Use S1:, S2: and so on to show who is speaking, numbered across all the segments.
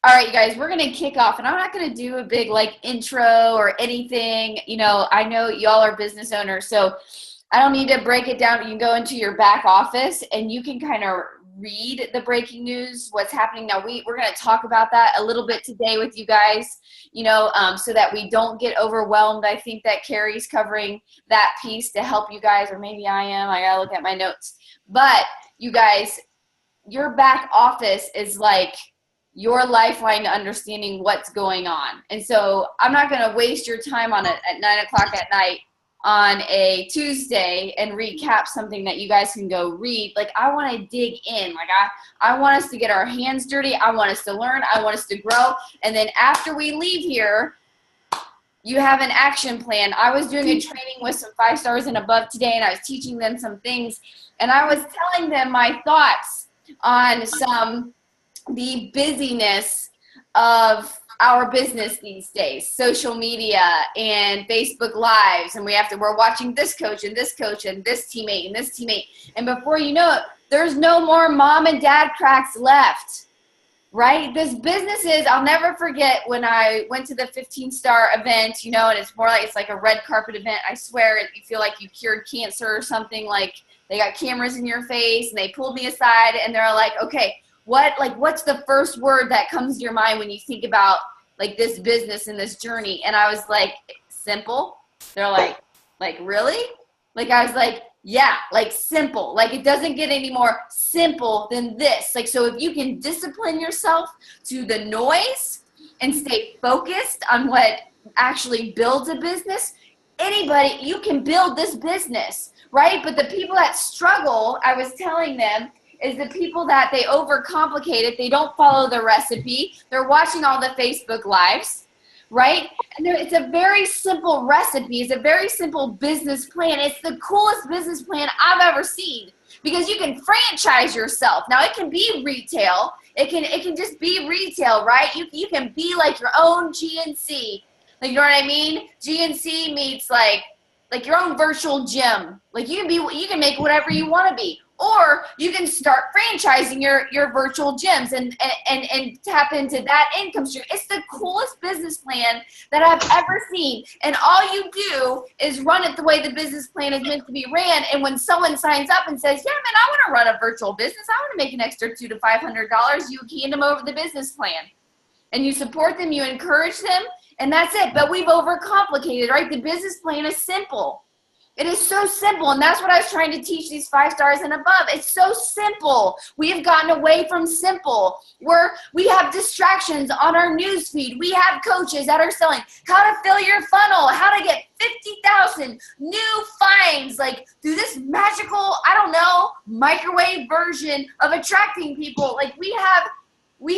S1: All right, you guys, we're going to kick off, and I'm not going to do a big like intro or anything. You know, I know y'all are business owners, so I don't need to break it down. You can go into your back office and you can kind of read the breaking news, what's happening now. We're going to talk about that a little bit today with you guys, you know, so that we don't get overwhelmed. I think that Karri's covering that piece to help you guys, or maybe I am. I got to look at my notes. But you guys, your back office is like your lifeline to understanding what's going on. And so I'm not going to waste your time on it at 9 o'clock at night on a Tuesday and recap something that you guys can go read. Like, I want to dig in. Like, I want us to get our hands dirty. I want us to learn. I want us to grow. And then after we leave here, you have an action plan. I was doing a training with some 5 stars and above today, and I was teaching them some things. And I was telling them my thoughts on the busyness of our business these days, social media and Facebook Lives, and we're watching this coach and this teammate and this teammate, and before you know it, there's no more mom and dad cracks left, right? This business is, I'll never forget when I went to the 15-star event, you know, and it's like a red carpet event. I swear you feel like you cured cancer or something. Like, they got cameras in your face, and they pulled me aside, and they're like, okay, what's the first word that comes to your mind when you think about like this business and this journey? And I was like, simple. They're like really? Like, I was like, yeah, like simple. Like, it doesn't get any more simple than this. Like, so if you can discipline yourself to the noise and stay focused on what actually builds a business, you can build this business, right? But the people that struggle, I was telling them, is the people that they overcomplicate it. They don't follow the recipe. They're watching all the Facebook Lives, right? And it's a very simple recipe. It's a very simple business plan. It's the coolest business plan I've ever seen, because you can franchise yourself. Now, it can be retail. It can just be retail, right? You can be like your own GNC. Like, you know what I mean? GNC meets like your own virtual gym. Like, you can make whatever you want to be. Or you can start franchising your virtual gyms and tap into that income stream. It's the coolest business plan that I've ever seen. And all you do is run it the way the business plan is meant to be ran. And when someone signs up and says, yeah, man, I want to run a virtual business, I want to make an extra $200 to $500, you hand them over the business plan. And you support them, you encourage them, and that's it. But we've overcomplicated, right? The business plan is simple. It is so simple, and that's what I was trying to teach these 5 stars and above. It's so simple. We have gotten away from simple. We have distractions on our news feed. We have coaches that are selling how to fill your funnel, how to get 50,000 new finds, like through this magical, I don't know, microwave version of attracting people. Like, we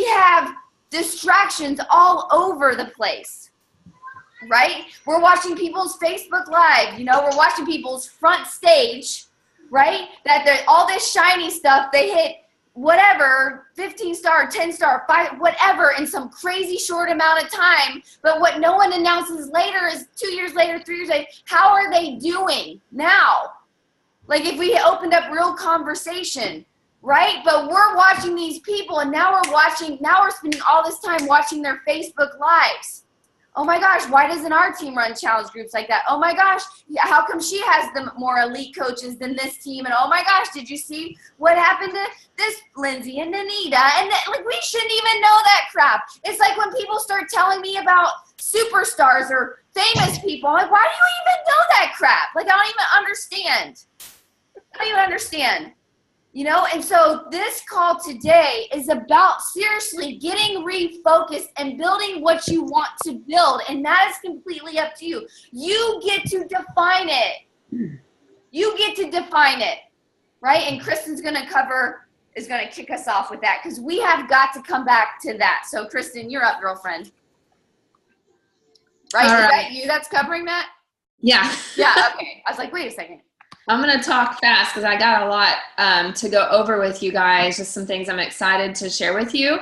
S1: have distractions all over the place. Right? We're watching people's Facebook Live, you know, we're watching people's front stage, right? That they're all this shiny stuff, they hit whatever, 15-star, 10-star, 5, whatever, in some crazy short amount of time. But what no one announces later is 2 years later, 3 years later, how are they doing now? Like, if we opened up real conversation, right? But we're watching these people, and now we're spending all this time watching their Facebook Lives. Oh my gosh, why doesn't our team run challenge groups like that? Oh my gosh, how come she has the more elite coaches than this team? And oh my gosh, did you see what happened to this Lindsay and Anita? And like, we shouldn't even know that crap. It's like when people start telling me about superstars or famous people, I'm like, why do you even know that crap? Like, I don't even understand. You know, and so this call today is about seriously getting refocused and building what you want to build. And that is completely up to you. You get to define it. You get to define it, right? And Kristin's is going to kick us off with that, because we have got to come back to that. So Kristin, you're up, girlfriend. Right? Is that you that's covering that?
S2: Yeah.
S1: Yeah, okay. I was like, wait a second.
S2: I'm going to talk fast because I got a lot to go over with you guys, just some things I'm excited to share with you.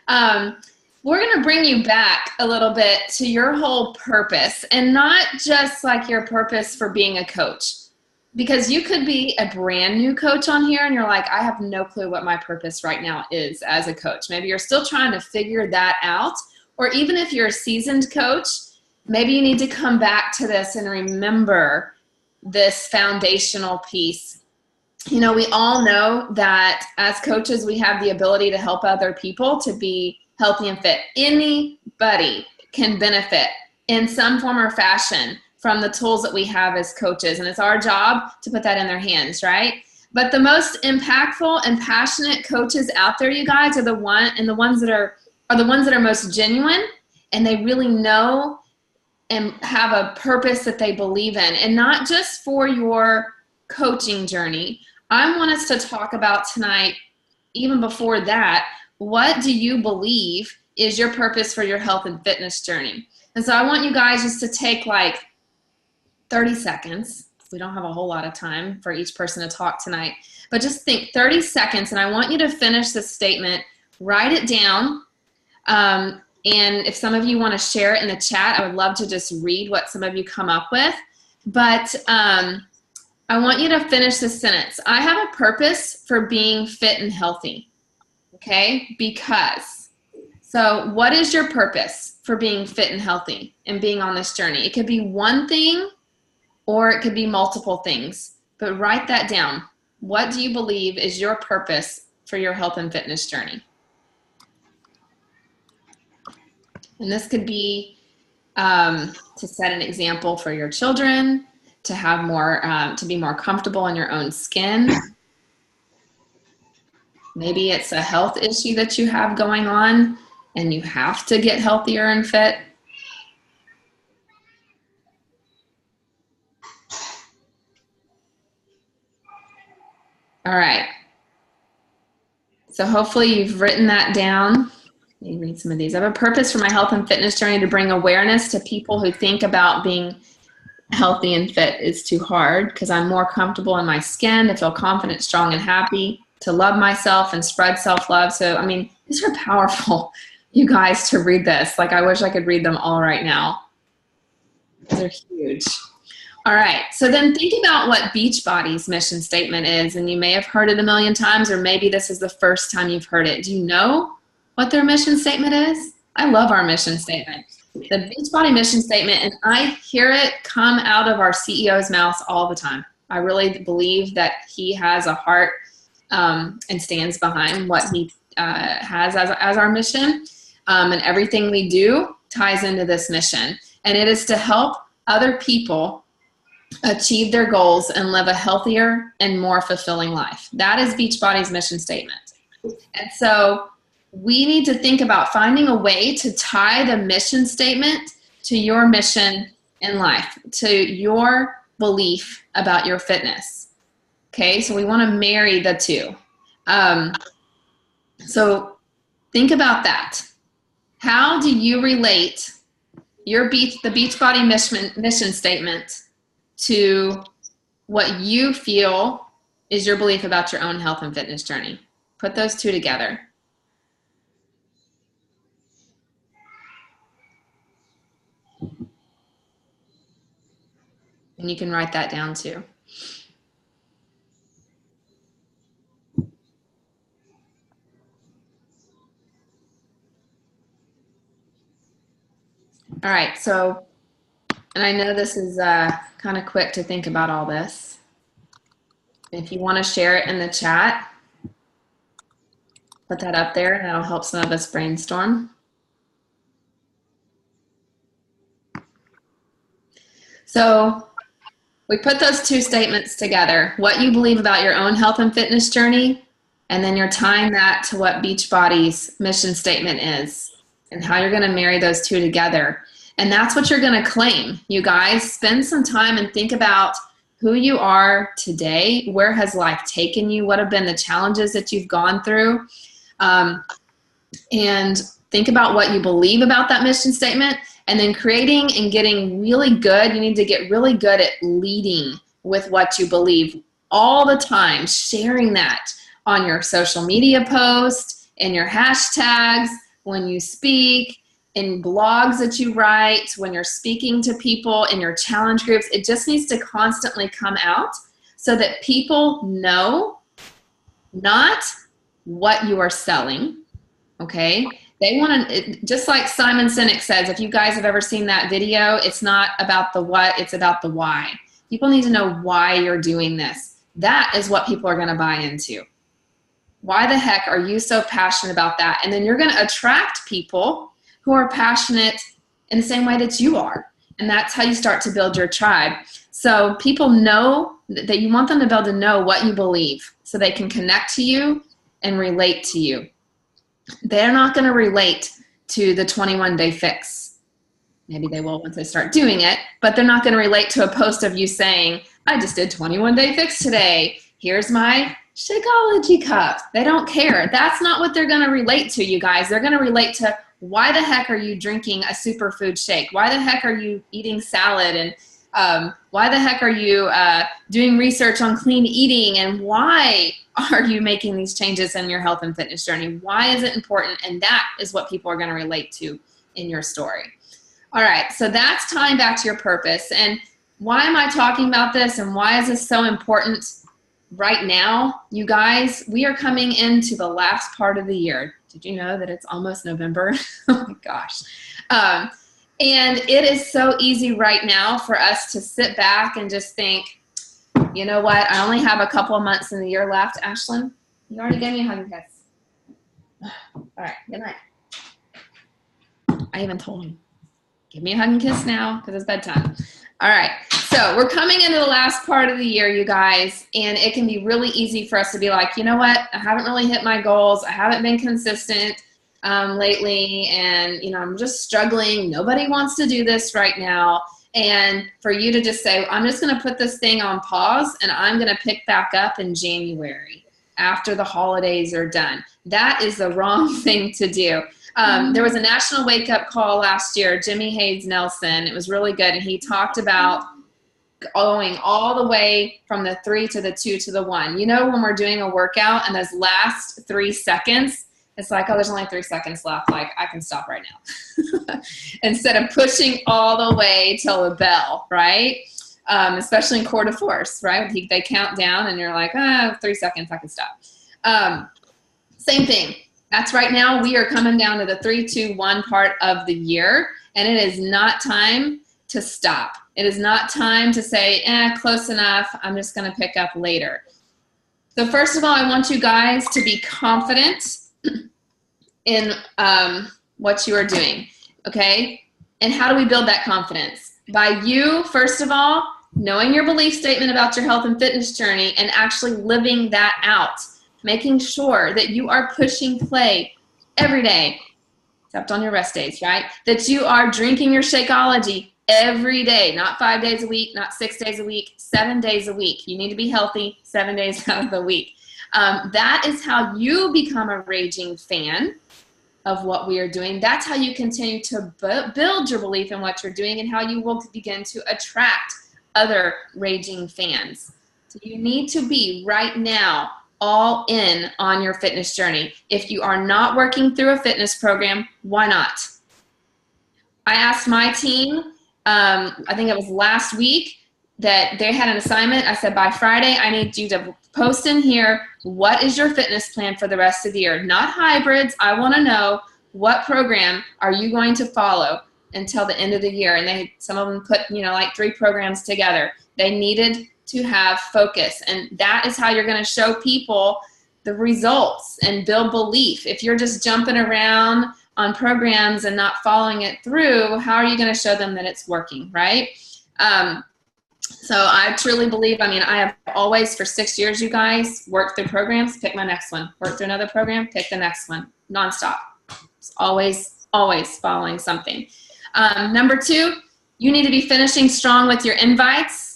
S2: We're going to bring you back a little bit to your whole purpose, and not just like your purpose for being a coach, because you could be a brand new coach on here and you're like, I have no clue what my purpose right now is as a coach. Maybe you're still trying to figure that out. Or even if you're a seasoned coach, maybe you need to come back to this and remember this foundational piece. You know, we all know that as coaches, we have the ability to help other people to be healthy and fit. Anybody can benefit in some form or fashion from the tools that we have as coaches. And it's our job to put that in their hands, right? But the most impactful and passionate coaches out there, you guys, are the ones that are most genuine, and they really know and have a purpose that they believe in. And not just for your coaching journey. I want us to talk about tonight, even before that, what do you believe is your purpose for your health and fitness journey? And so I want you guys just to take like 30 seconds. We don't have a whole lot of time for each person to talk tonight, but just think 30 seconds, and I want you to finish this statement, write it down, and if some of you want to share it in the chat, I would love to just read what some of you come up with. But I want you to finish this sentence. I have a purpose for being fit and healthy, okay? Because. So what is your purpose for being fit and healthy and being on this journey? It could be one thing, or it could be multiple things, but write that down. What do you believe is your purpose for your health and fitness journey? And this could be to set an example for your children, to have more, to be more comfortable in your own skin. Maybe it's a health issue that you have going on and you have to get healthier and fit. All right. So hopefully you've written that down. Let me read some of these. I have a purpose for my health and fitness journey to bring awareness to people who think about being healthy and fit is too hard, because I'm more comfortable in my skin, to feel confident, strong, and happy, to love myself and spread self-love. So, I mean, these are powerful, you guys, to read this. Like, I wish I could read them all right now. These are huge. All right, so then think about what Beachbody's mission statement is, and you may have heard it a million times, or maybe this is the first time you've heard it. Do you know what their mission statement is? I love our mission statement. The Beachbody mission statement, and I hear it come out of our CEO's mouth all the time. I really believe that he has a heart and stands behind what he has as our mission, and everything we do ties into this mission, and it is to help other people achieve their goals and live a healthier and more fulfilling life. That is Beachbody's mission statement. And so we need to think about finding a way to tie the mission statement to your mission in life, to your belief about your fitness. Okay, so we want to marry the two. So think about that. How do you relate the Beachbody mission statement to what you feel is your belief about your own health and fitness journey? Put those two together. And you can write that down too. All right, so, and I know this is kind of quick to think about all this. If you want to share it in the chat, put that up there and that'll help some of us brainstorm. So we put those two statements together, what you believe about your own health and fitness journey, and then you're tying that to what Beachbody's mission statement is and how you're going to marry those two together. And that's what you're going to claim. You guys, spend some time and think about who you are today. Where has life taken you? What have been the challenges that you've gone through? And think about what you believe about that mission statement. And then creating and getting really good. You need to get really good at leading with what you believe all the time, sharing that on your social media posts, in your hashtags, when you speak, in blogs that you write, when you're speaking to people in your challenge groups. It just needs to constantly come out so that people know not what you are selling, okay? They want to, just like Simon Sinek says, if you guys have ever seen that video, it's not about the what, it's about the why. People need to know why you're doing this. That is what people are going to buy into. Why the heck are you so passionate about that? And then you're going to attract people who are passionate in the same way that you are. And that's how you start to build your tribe. So people know that you want them to be able to know what you believe so they can connect to you and relate to you. They're not going to relate to the 21-day fix. Maybe they will once they start doing it, but they're not going to relate to a post of you saying, I just did 21-day fix today. Here's my Shakeology cup. They don't care. That's not what they're going to relate to, you guys. They're going to relate to, why the heck are you drinking a superfood shake? Why the heck are you eating salad? And why the heck are you doing research on clean eating? And why are you making these changes in your health and fitness journey? Why is it important? And that is what people are going to relate to in your story. All right, so that's tying back to your purpose. And why am I talking about this? And why is this so important right now? You guys, we are coming into the last part of the year. Did you know that it's almost November? Oh my gosh. And it is so easy right now for us to sit back and just think, you know what? I only have a couple of months in the year left. Ashlyn, you already gave me a hug and kiss. All right, good night. I even told him, give me a hug and kiss now because it's bedtime. All right, so we're coming into the last part of the year, you guys, and it can be really easy for us to be like, you know what? I haven't really hit my goals. I haven't been consistent lately, and I'm just struggling. Nobody wants to do this right now. And for you to just say, I'm just going to put this thing on pause, and I'm going to pick back up in January after the holidays are done. That is the wrong thing to do. There was a national wake-up call last year, Jimmy Hayes Nelson. It was really good, and he talked about going all the way from the 3 to the 2 to the 1. When we're doing a workout and those last 3 seconds, it's like, oh, there's only 3 seconds left. Like, I can stop right now. Instead of pushing all the way till the bell, right? Especially in Cour de Force, right? They count down and you're like, 3 seconds, I can stop. Same thing. That's right now. We are coming down to the 3, 2, 1 part of the year, and it is not time to stop. It is not time to say, close enough. I'm just going to pick up later. So first of all, I want you guys to be confident in what you are doing, okay? And how do we build that confidence? By you, first of all, knowing your belief statement about your health and fitness journey and actually living that out. Making sure that you are pushing play every day, except on your rest days, right? That you are drinking your Shakeology every day, not 5 days a week, not 6 days a week, 7 days a week. You need to be healthy 7 days out of the week. That is how you become a raging fan of what we are doing. That's how you continue to build your belief in what you're doing and how you will begin to attract other raging fans. So you need to be right now all in on your fitness journey. If you are not working through a fitness program, why not? I asked my team, I think it was last week, that they had an assignment. I said, by Friday, I need you to post in here, what is your fitness plan for the rest of the year? Not hybrids. I want to know, what program are you going to follow until the end of the year? And some of them put, like 3 programs together. They needed to have focus, and that is how you're going to show people the results and build belief. If you're just jumping around on programs and not following it through, how are you going to show them that it's working, right? So I truly believe, I have always, for 6 years, you guys, worked through programs, pick my next one. Work through another program, pick the next one. Nonstop. It's always following something. Number 2, you need to be finishing strong with your invites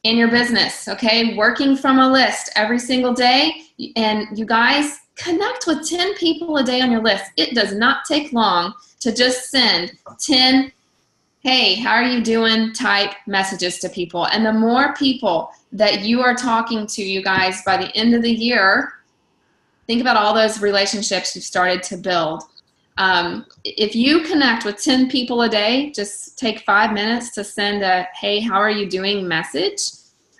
S2: in your business, okay? Working from a list every single day. And you guys, connect with 10 people a day on your list. It does not take long to just send 10, hey, how are you doing type messages to people. And the more people that you are talking to, you guys, by the end of the year, think about all those relationships you've started to build. If you connect with 10 people a day, just take 5 minutes to send a, hey, how are you doing message.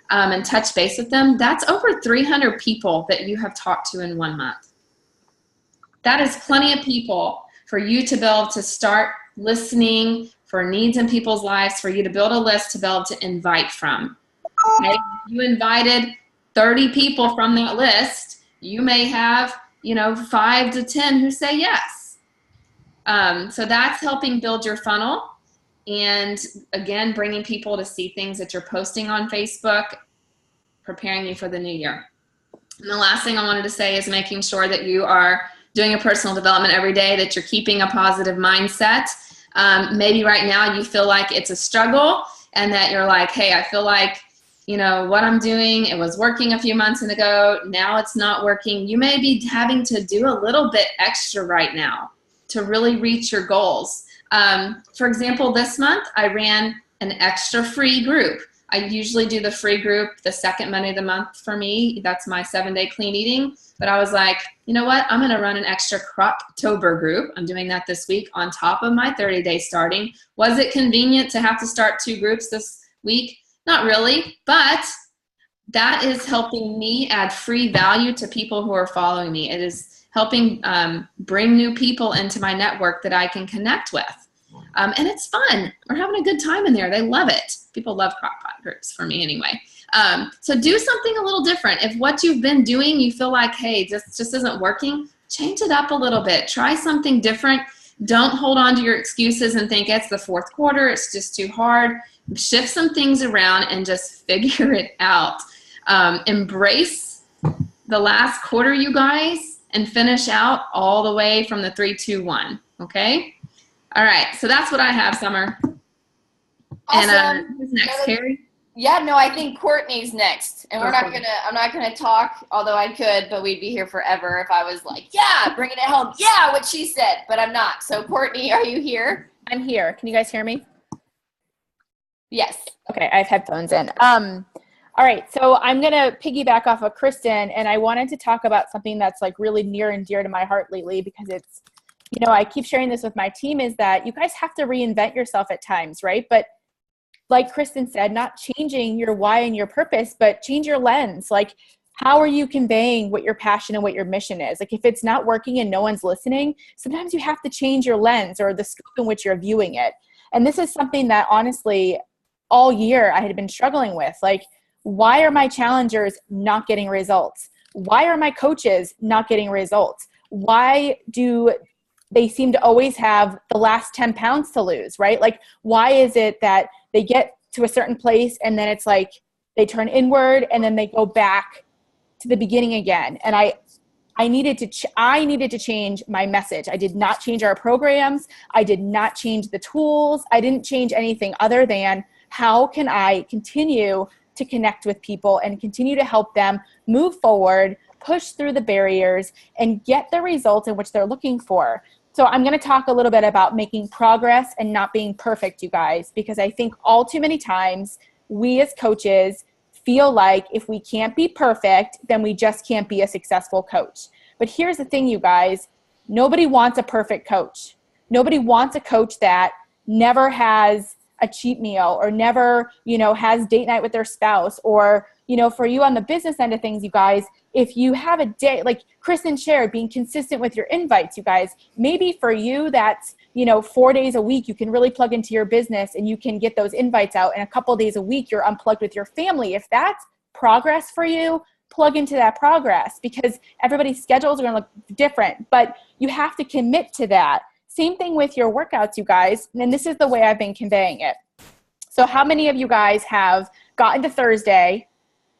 S2: and touch base with them, that's over 300 people that you have talked to in 1 month. That is plenty of people for you to be able to start listening for needs in people's lives, for you to build a list to be able to invite from. Okay? You invited 30 people from that list, you may have, 5 to 10 who say yes. So that's helping build your funnel. And again, bringing people to see things that you're posting on Facebook, preparing you for the new year. And the last thing I wanted to say is making sure that you are doing a personal development every day, that you're keeping a positive mindset. Maybe right now you feel like it's a struggle and that you're like, hey, I feel like, what I'm doing, it was working a few months ago, now it's not working. You may be having to do a little bit extra right now to really reach your goals. For example, this month I ran an extra free group. I usually do the free group the second Monday of the month for me. That's my 7-day clean eating. But I was like, you know what? I'm going to run an extra Croptober group. I'm doing that this week on top of my 30-day starting. Was it convenient to have to start 2 groups this week? Not really, but that is helping me add free value to people who are following me. It is helping bring new people into my network that I can connect with. And it's fun. We're having a good time in there. They love it. People love crockpot groups for me anyway. So do something a little different. If what you've been doing, you feel like, hey, this just isn't working, change it up a little bit. Try something different. Don't hold on to your excuses and think it's the 4th quarter, it's just too hard. Shift some things around and just figure it out. Embrace the last quarter, you guys, and finish out all the way from the 3, 2, 1. Okay? All right, so that's what I have, Summer.
S1: Awesome.
S2: And who's next, Karri?
S1: Yeah, no, I think Courtney's next. And I'm not gonna talk, although I could, but we'd be here forever if I was like, yeah, bringing it home. Yeah, what she said, but I'm not. So Courtney, are you here?
S3: I'm here. Can you guys hear me?
S1: Yes.
S3: Okay, I have headphones in. All right, so I'm gonna piggyback off of Kristin, and I wanted to talk about something that's like really near and dear to my heart lately, because it's, I keep sharing this with my team, is that you guys have to reinvent yourself at times, right? But like Kristin said, not changing your why and your purpose, but change your lens. Like, how are you conveying what your passion and what your mission is? Like, if it's not working and no one's listening, sometimes you have to change your lens or the scope in which you're viewing it. And this is something that honestly, all year I had been struggling with. Like, why are my challengers not getting results? Why are my coaches not getting results? Why do they seem to always have the last 10 pounds to lose, right? Like, why is it that they get to a certain place and then it's like they turn inward and then they go back to the beginning again? And I needed to change my message. I did not change our programs. I did not change the tools. I didn't change anything other than how can I continue to connect with people and continue to help them move forward, push through the barriers, and get the results in which they're looking for. So I'm going to talk a little bit about making progress and not being perfect, you guys, because I think all too many times we as coaches feel like if we can't be perfect, then we just can't be a successful coach. But here's the thing, you guys, nobody wants a perfect coach. Nobody wants a coach that never has a cheat meal or never, has date night with their spouse, or, for you on the business end of things, you guys, if you have a day, like Kristin shared, being consistent with your invites, you guys, maybe for you that's, 4 days a week, you can really plug into your business and you can get those invites out, and a couple of days a week, you're unplugged with your family. If that's progress for you, plug into that progress, because everybody's schedules are going to look different, but you have to commit to that. Same thing with your workouts, you guys, and this is the way I've been conveying it. So how many of you guys have gotten to Thursday,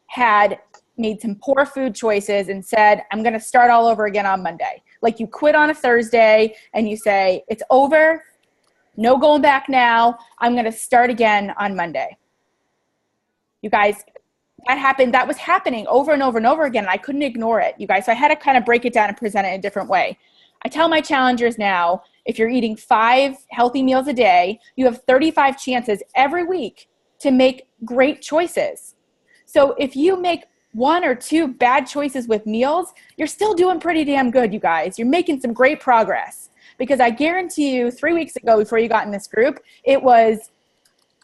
S3: had made some poor food choices and said, I'm going to start all over again on Monday? Like, you quit on a Thursday and you say, it's over, no going back now, I'm going to start again on Monday. You guys, that was happening over and over and over again, and I couldn't ignore it, you guys. So I had to kind of break it down and present it in a different way. I tell my challengers now, if you're eating 5 healthy meals a day, you have 35 chances every week to make great choices. So if you make 1 or 2 bad choices with meals, you're still doing pretty damn good, you guys. You're making some great progress. Because I guarantee you, 3 weeks ago before you got in this group, it was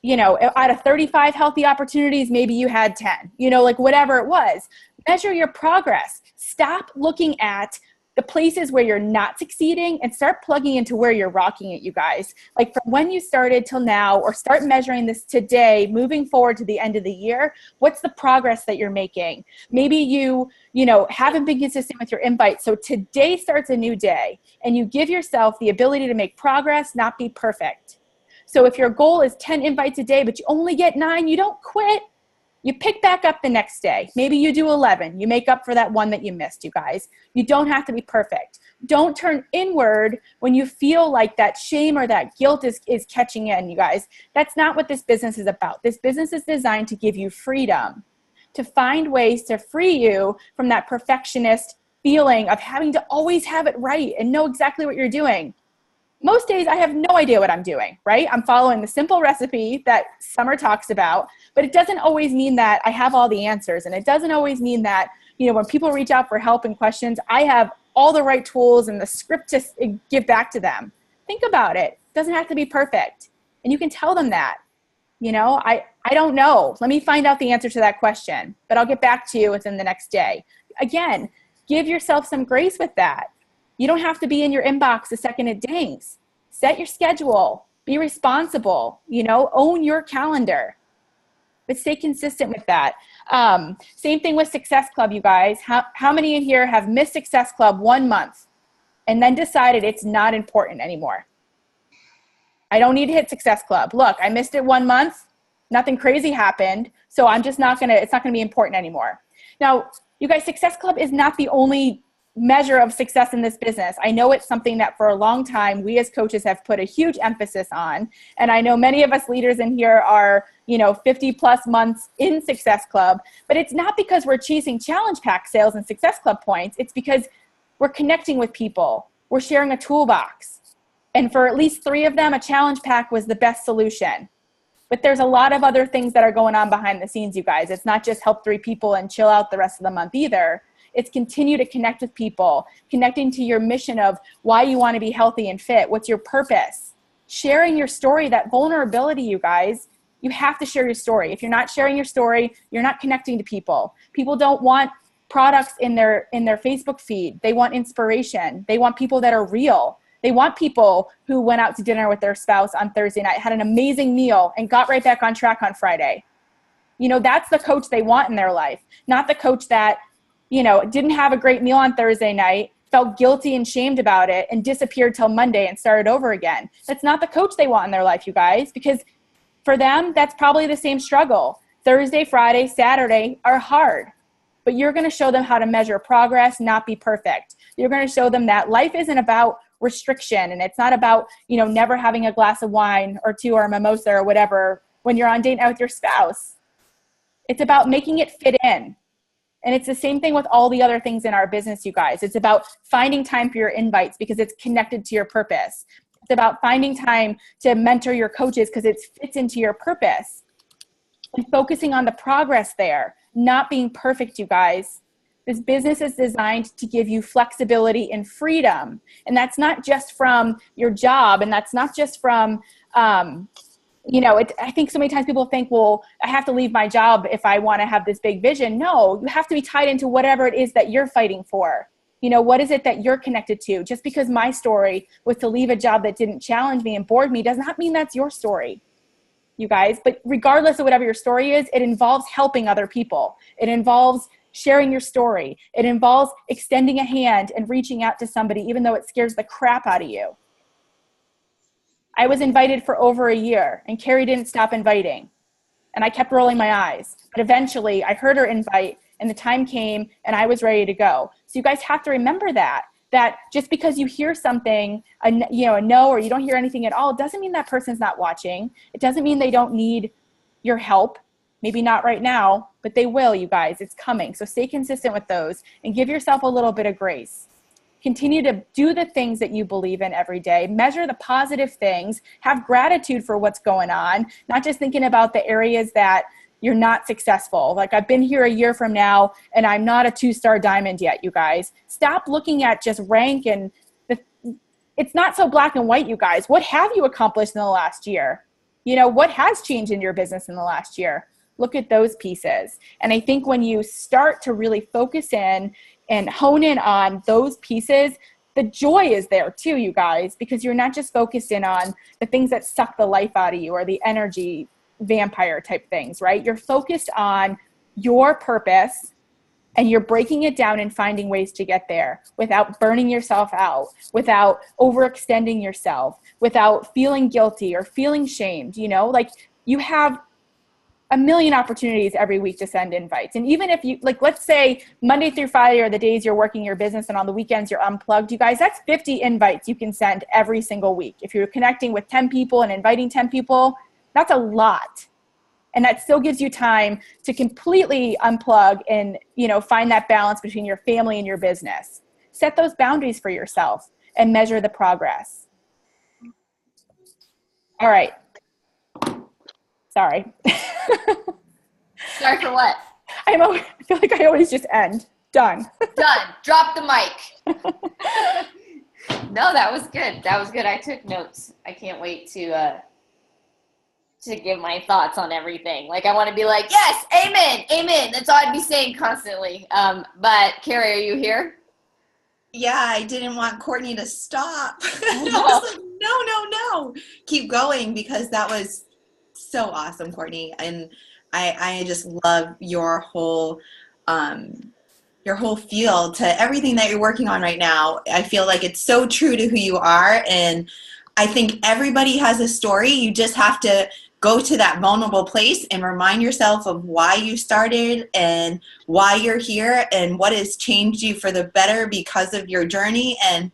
S3: you know, out of 35 healthy opportunities, maybe you had 10, you know, like whatever it was. Measure your progress. Stop looking at the places where you're not succeeding and start plugging into where you're rocking it, you guys. Like from when you started till now, or start measuring this today, moving forward to the end of the year. What's the progress that you're making? Maybe you know, haven't been consistent with your invites. So today starts a new day and you give yourself the ability to make progress, not be perfect. So if your goal is 10 invites a day, but you only get 9, you don't quit. You pick back up the next day. Maybe you do 11. You make up for that one that you missed, you guys. You don't have to be perfect. Don't turn inward when you feel like that shame or that guilt is catching in, you guys. That's not what this business is about. This business is designed to give you freedom, to find ways to free you from that perfectionist feeling of having to always have it right and know exactly what you're doing. Most days I have no idea what I'm doing, right? I'm following the simple recipe that Summer talks about, but it doesn't always mean that I have all the answers. And it doesn't always mean that, you know, when people reach out for help and questions, I have all the right tools and the script to give back to them. Think about it. It doesn't have to be perfect. And you can tell them that, you know, I don't know. Let me find out the answer to that question, but I'll get back to you within the next day. Again, give yourself some grace with that. You don't have to be in your inbox the second it dings. Set your schedule. Be responsible. You know, own your calendar. But stay consistent with that. Same thing with Success Club, you guys. How many in here have missed Success Club 1 month and then decided it's not important anymore? I don't need to hit Success Club. Look, I missed it 1 month. Nothing crazy happened. So I'm just not it's not gonna be important anymore. Now, you guys, Success Club is not the only measure of success in this business. I know it's something that for a long time we as coaches have put a huge emphasis on. And I know many of us leaders in here are, you know, 50 plus months in Success Club, but it's not because we're chasing challenge pack sales and Success Club points. It's because we're connecting with people. We're sharing a toolbox. And for at least 3 of them, a challenge pack was the best solution. But there's a lot of other things that are going on behind the scenes, you guys. It's not just help 3 people and chill out the rest of the month either. It's continue to connect with people, connecting to your mission of why you want to be healthy and fit. What's your purpose? Sharing your story, that vulnerability, you guys. You have to share your story. If you're not sharing your story, you're not connecting to people. People don't want products in their Facebook feed. They want inspiration. They want people that are real. They want people who went out to dinner with their spouse on Thursday night, had an amazing meal, and got right back on track on Friday. You know, that's the coach they want in their life, not the coach that, you know, didn't have a great meal on Thursday night, felt guilty and shamed about it, and disappeared till Monday and started over again. That's not the coach they want in their life, you guys, because for them, that's probably the same struggle. Thursday, Friday, Saturday are hard, but you're going to show them how to measure progress, not be perfect. You're going to show them that life isn't about restriction, and it's not about, you know, never having a glass of wine or 2 or a mimosa or whatever when you're on date night with your spouse. It's about making it fit in. And it's the same thing with all the other things in our business, you guys. It's about finding time for your invites because it's connected to your purpose. It's about finding time to mentor your coaches because it fits into your purpose. And focusing on the progress there, not being perfect, you guys. This business is designed to give you flexibility and freedom. And that's not just from your job, and that's not just from you know, I think so many times people think, well, I have to leave my job if I want to have this big vision. No, you have to be tied into whatever it is that you're fighting for. You know, what is it that you're connected to? Just because my story was to leave a job that didn't challenge me and bored me does not mean that's your story, you guys. But regardless of whatever your story is, it involves helping other people. It involves sharing your story. It involves extending a hand and reaching out to somebody, even though it scares the crap out of you. I was invited for over a year, and Karri didn't stop inviting. And I kept rolling my eyes. But eventually, I heard her invite, and the time came, and I was ready to go. So you guys have to remember that just because you hear something, a no, or you don't hear anything at all, doesn't mean that person's not watching. It doesn't mean they don't need your help. Maybe not right now, but they will, you guys. It's coming. So stay consistent with those and give yourself a little bit of grace. Continue to do the things that you believe in every day. Measure the positive things. Have gratitude for what's going on, not just thinking about the areas that you're not successful. Like, I've been here a year from now and I'm not a 2-star diamond yet, you guys. Stop looking at just rank it's not so black and white, you guys. What have you accomplished in the last year? You know, what has changed in your business in the last year? Look at those pieces. And I think when you start to really focus in and hone in on those pieces, the joy is there too, you guys, because you're not just focused in on the things that suck the life out of you or the energy vampire type things, right? You're focused on your purpose, and you're breaking it down and finding ways to get there without burning yourself out, without overextending yourself, without feeling guilty or feeling shamed. You know, like, you have a million opportunities every week to send invites. And even if you, like, let's say Monday through Friday are the days you're working your business and on the weekends you're unplugged, you guys, that's 50 invites you can send every single week. If you're connecting with 10 people and inviting 10 people, that's a lot. And that still gives you time to completely unplug and, you know, find that balance between your family and your business. Set those boundaries for yourself and measure the progress. All right. Sorry.
S1: Sorry for what?
S3: I feel like I always just end. Done.
S1: Done. Drop the mic. No, that was good. That was good. I took notes. I can't wait to give my thoughts on everything. Like, I want to be like, yes, amen, amen. That's all I'd be saying constantly. But Karri, are you here?
S4: Yeah, I didn't want Courtney to stop. I was like, no. Keep going, because that was so awesome, Courtney. And I just love your whole feel to everything that you're working on right now. I feel like it's so true to who you are. And I think everybody has a story. You just have to go to that vulnerable place and remind yourself of why you started and why you're here and what has changed you for the better because of your journey. And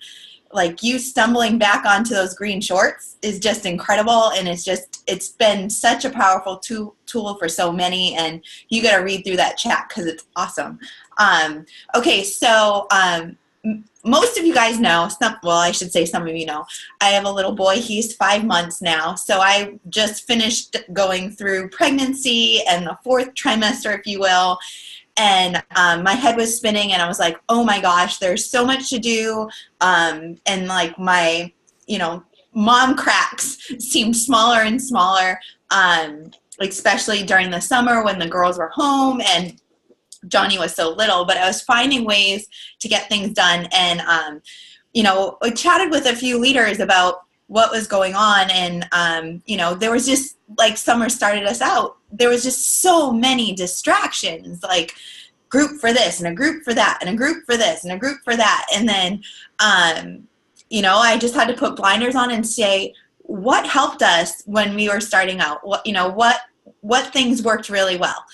S4: like, you stumbling back onto those green shorts is just incredible. And it's been such a powerful tool for so many. And you got to read through that chat because it's awesome. Okay. So, most of you guys know, I should say some of you know, I have a little boy. He's 5 months now. So I just finished going through pregnancy and the 4th trimester, if you will. And my head was spinning, and I was like, oh my gosh, there's so much to do. And like, my, mom cracks seemed smaller and smaller, especially during the summer when the girls were home and Johnny was so little. But I was finding ways to get things done. And, I chatted with a few leaders about what was going on. And, there was just, like, summer started us out. There was just so many distractions, like group for this and a group for that and a group for this and a group for that. And then, I just had to put blinders on and say, what helped us when we were starting out? What things worked really well?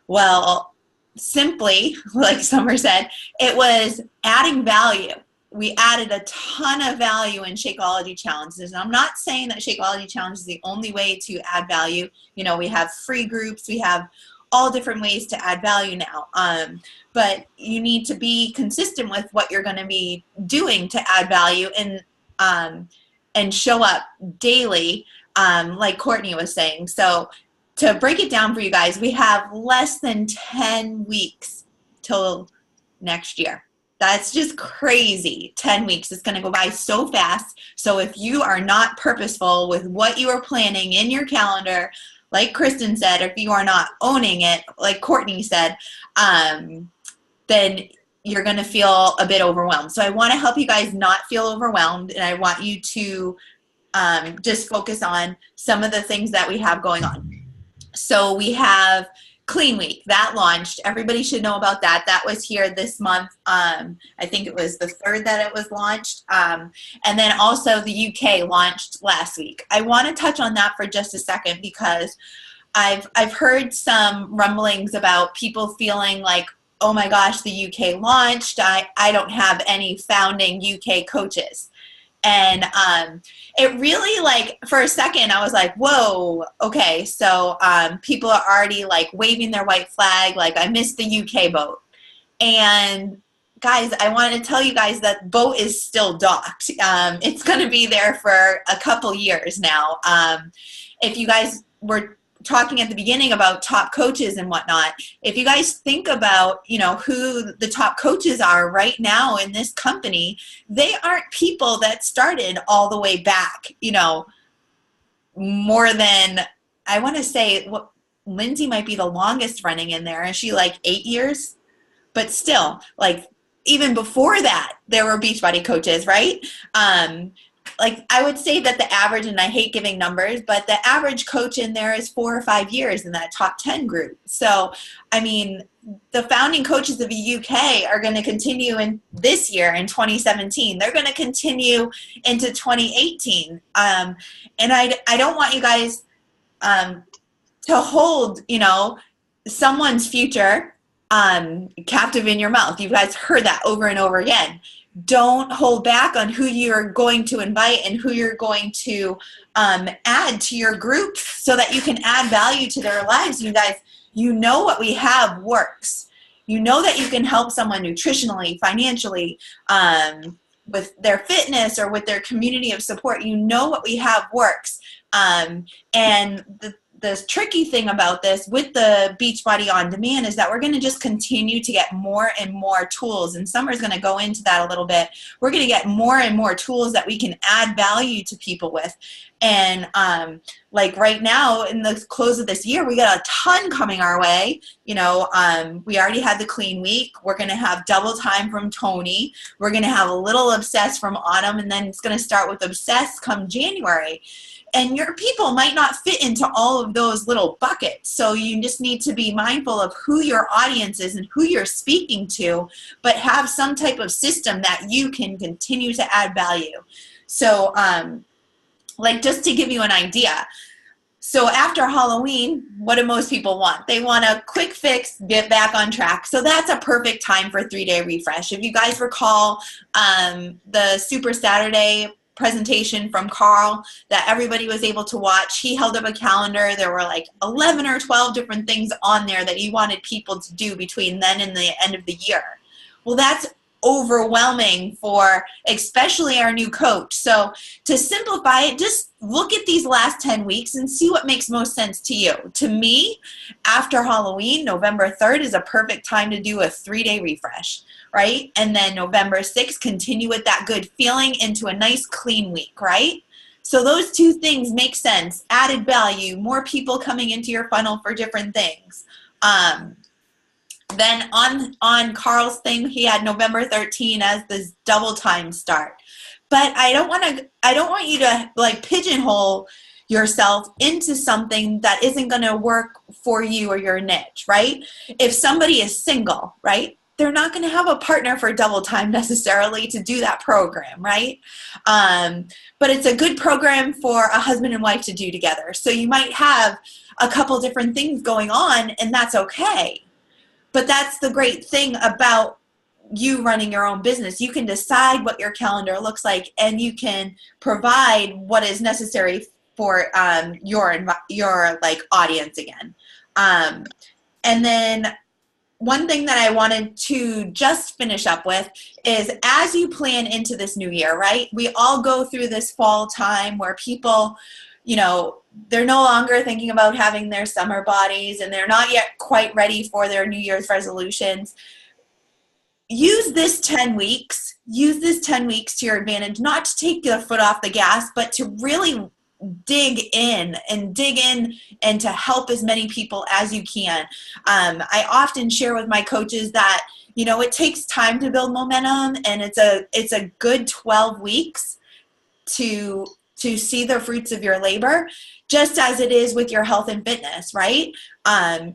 S4: Well, simply, like Summer said, it was adding value. We added a ton of value in Shakeology challenges. And I'm not saying that Shakeology challenge is the only way to add value. We have free groups. We have all different ways to add value now. But you need to be consistent with what you're going to be doing to add value and show up daily, like Courtney was saying. So to break it down for you guys, we have less than 10 weeks till next year. That's just crazy. 10 weeks. It's going to go by so fast. So if you are not purposeful with what you are planning in your calendar, like Kristin said, if you are not owning it, like Courtney said, then you're going to feel a bit overwhelmed. So I want to help you guys not feel overwhelmed. And I want you to just focus on some of the things that we have going on. So we have Clean Week that launched. Everybody should know about that. That was here this month. I think it was the 3rd that it was launched. And then also the UK launched last week. I want to touch on that for just a second because I've heard some rumblings about people feeling like, oh my gosh, the UK launched. I don't have any founding UK coaches. And it really, like, for a second, I was like, whoa, okay. So people are already, like, waving their white flag, like, I missed the UK boat. And, guys, I want to tell you guys that boat is still docked. It's going to be there for a couple years now. If you guys were talking at the beginning about top coaches and whatnot, if you guys think about, who the top coaches are right now in this company, they aren't people that started all the way back, more than, I want to say, what, Lindsay might be the longest running in there. Is she like 8 years? But still, like, even before that, there were Beachbody coaches, right? Like, I would say that the average, and I hate giving numbers, but the average coach in there is 4 or 5 years in that top 10 group. So, I mean, the founding coaches of the UK are going to continue in this year in 2017. They're going to continue into 2018. And I don't want you guys to hold, you know, someone's future captive in your mouth. You guys heard that over and over again. Don't hold back on who you're going to invite and who you're going to add to your group so that you can add value to their lives. You guys, you know what we have works. You know that you can help someone nutritionally, financially, with their fitness or with their community of support. You know what we have works. And the tricky thing about this with the Beachbody On Demand is that we're going to just continue to get more and more tools, and Summer's going to go into that a little bit. We're going to get more and more tools that we can add value to people with. And like right now in the close of this year, we got a ton coming our way. You know, we already had the clean week. We're going to have double time from Tony. We're going to have a little Obsessed from Autumn, and then it's going to start with Obsessed come January. And your people might not fit into all of those little buckets. So you just need to be mindful of who your audience is and who you're speaking to, but have some type of system that you can continue to add value. So like, just to give you an idea. So after Halloween, what do most people want? They want a quick fix, get back on track. So that's a perfect time for 3-day refresh. If you guys recall the Super Saturday presentation from Carl that everybody was able to watch, he held up a calendar. There were like 11 or 12 different things on there that he wanted people to do between then and the end of the year. Well, that's overwhelming for especially our new coach. So to simplify it, just look at these last 10 weeks and see what makes most sense to you. To me, after Halloween, November 3rd is a perfect time to do a 3-day refresh, right? And then November 6th, continue with that good feeling into a nice clean week, right? So those two things make sense. Added value, more people coming into your funnel for different things. Then on Carl's thing, he had November 13 as this double time start. But I don't want you to like pigeonhole yourself into something that isn't going to work for you or your niche, right? If somebody is single, right, they're not going to have a partner for double time necessarily to do that program, right? But it's a good program for a husband and wife to do together. So you might have a couple different things going on, and that's okay. But that's the great thing about you running your own business. You can decide what your calendar looks like, and you can provide what is necessary for your like audience again. And then one thing that I wanted to just finish up with is, as you plan into this new year, right? We all go through this fall time where people, you know, they're no longer thinking about having their summer bodies, and they're not yet quite ready for their New Year's resolutions. Use this 10 weeks to your advantage, not to take your foot off the gas, but to really dig in and to help as many people as you can. I often share with my coaches that, you know, it takes time to build momentum, and it's a good 12 weeks to see the fruits of your labor, just as it is with your health and fitness, right?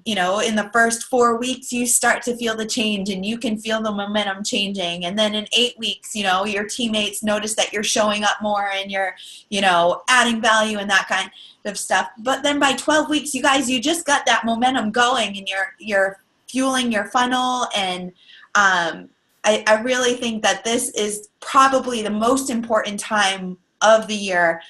S4: You know, in the first 4 weeks, you start to feel the change, and you can feel the momentum changing. And then in 8 weeks, you know, your teammates notice that you're showing up more and you're, you know, adding value and that kind of stuff. But then by 12 weeks, you guys, you just got that momentum going, and you're fueling your funnel. And I really think that this is probably the most important time of the year.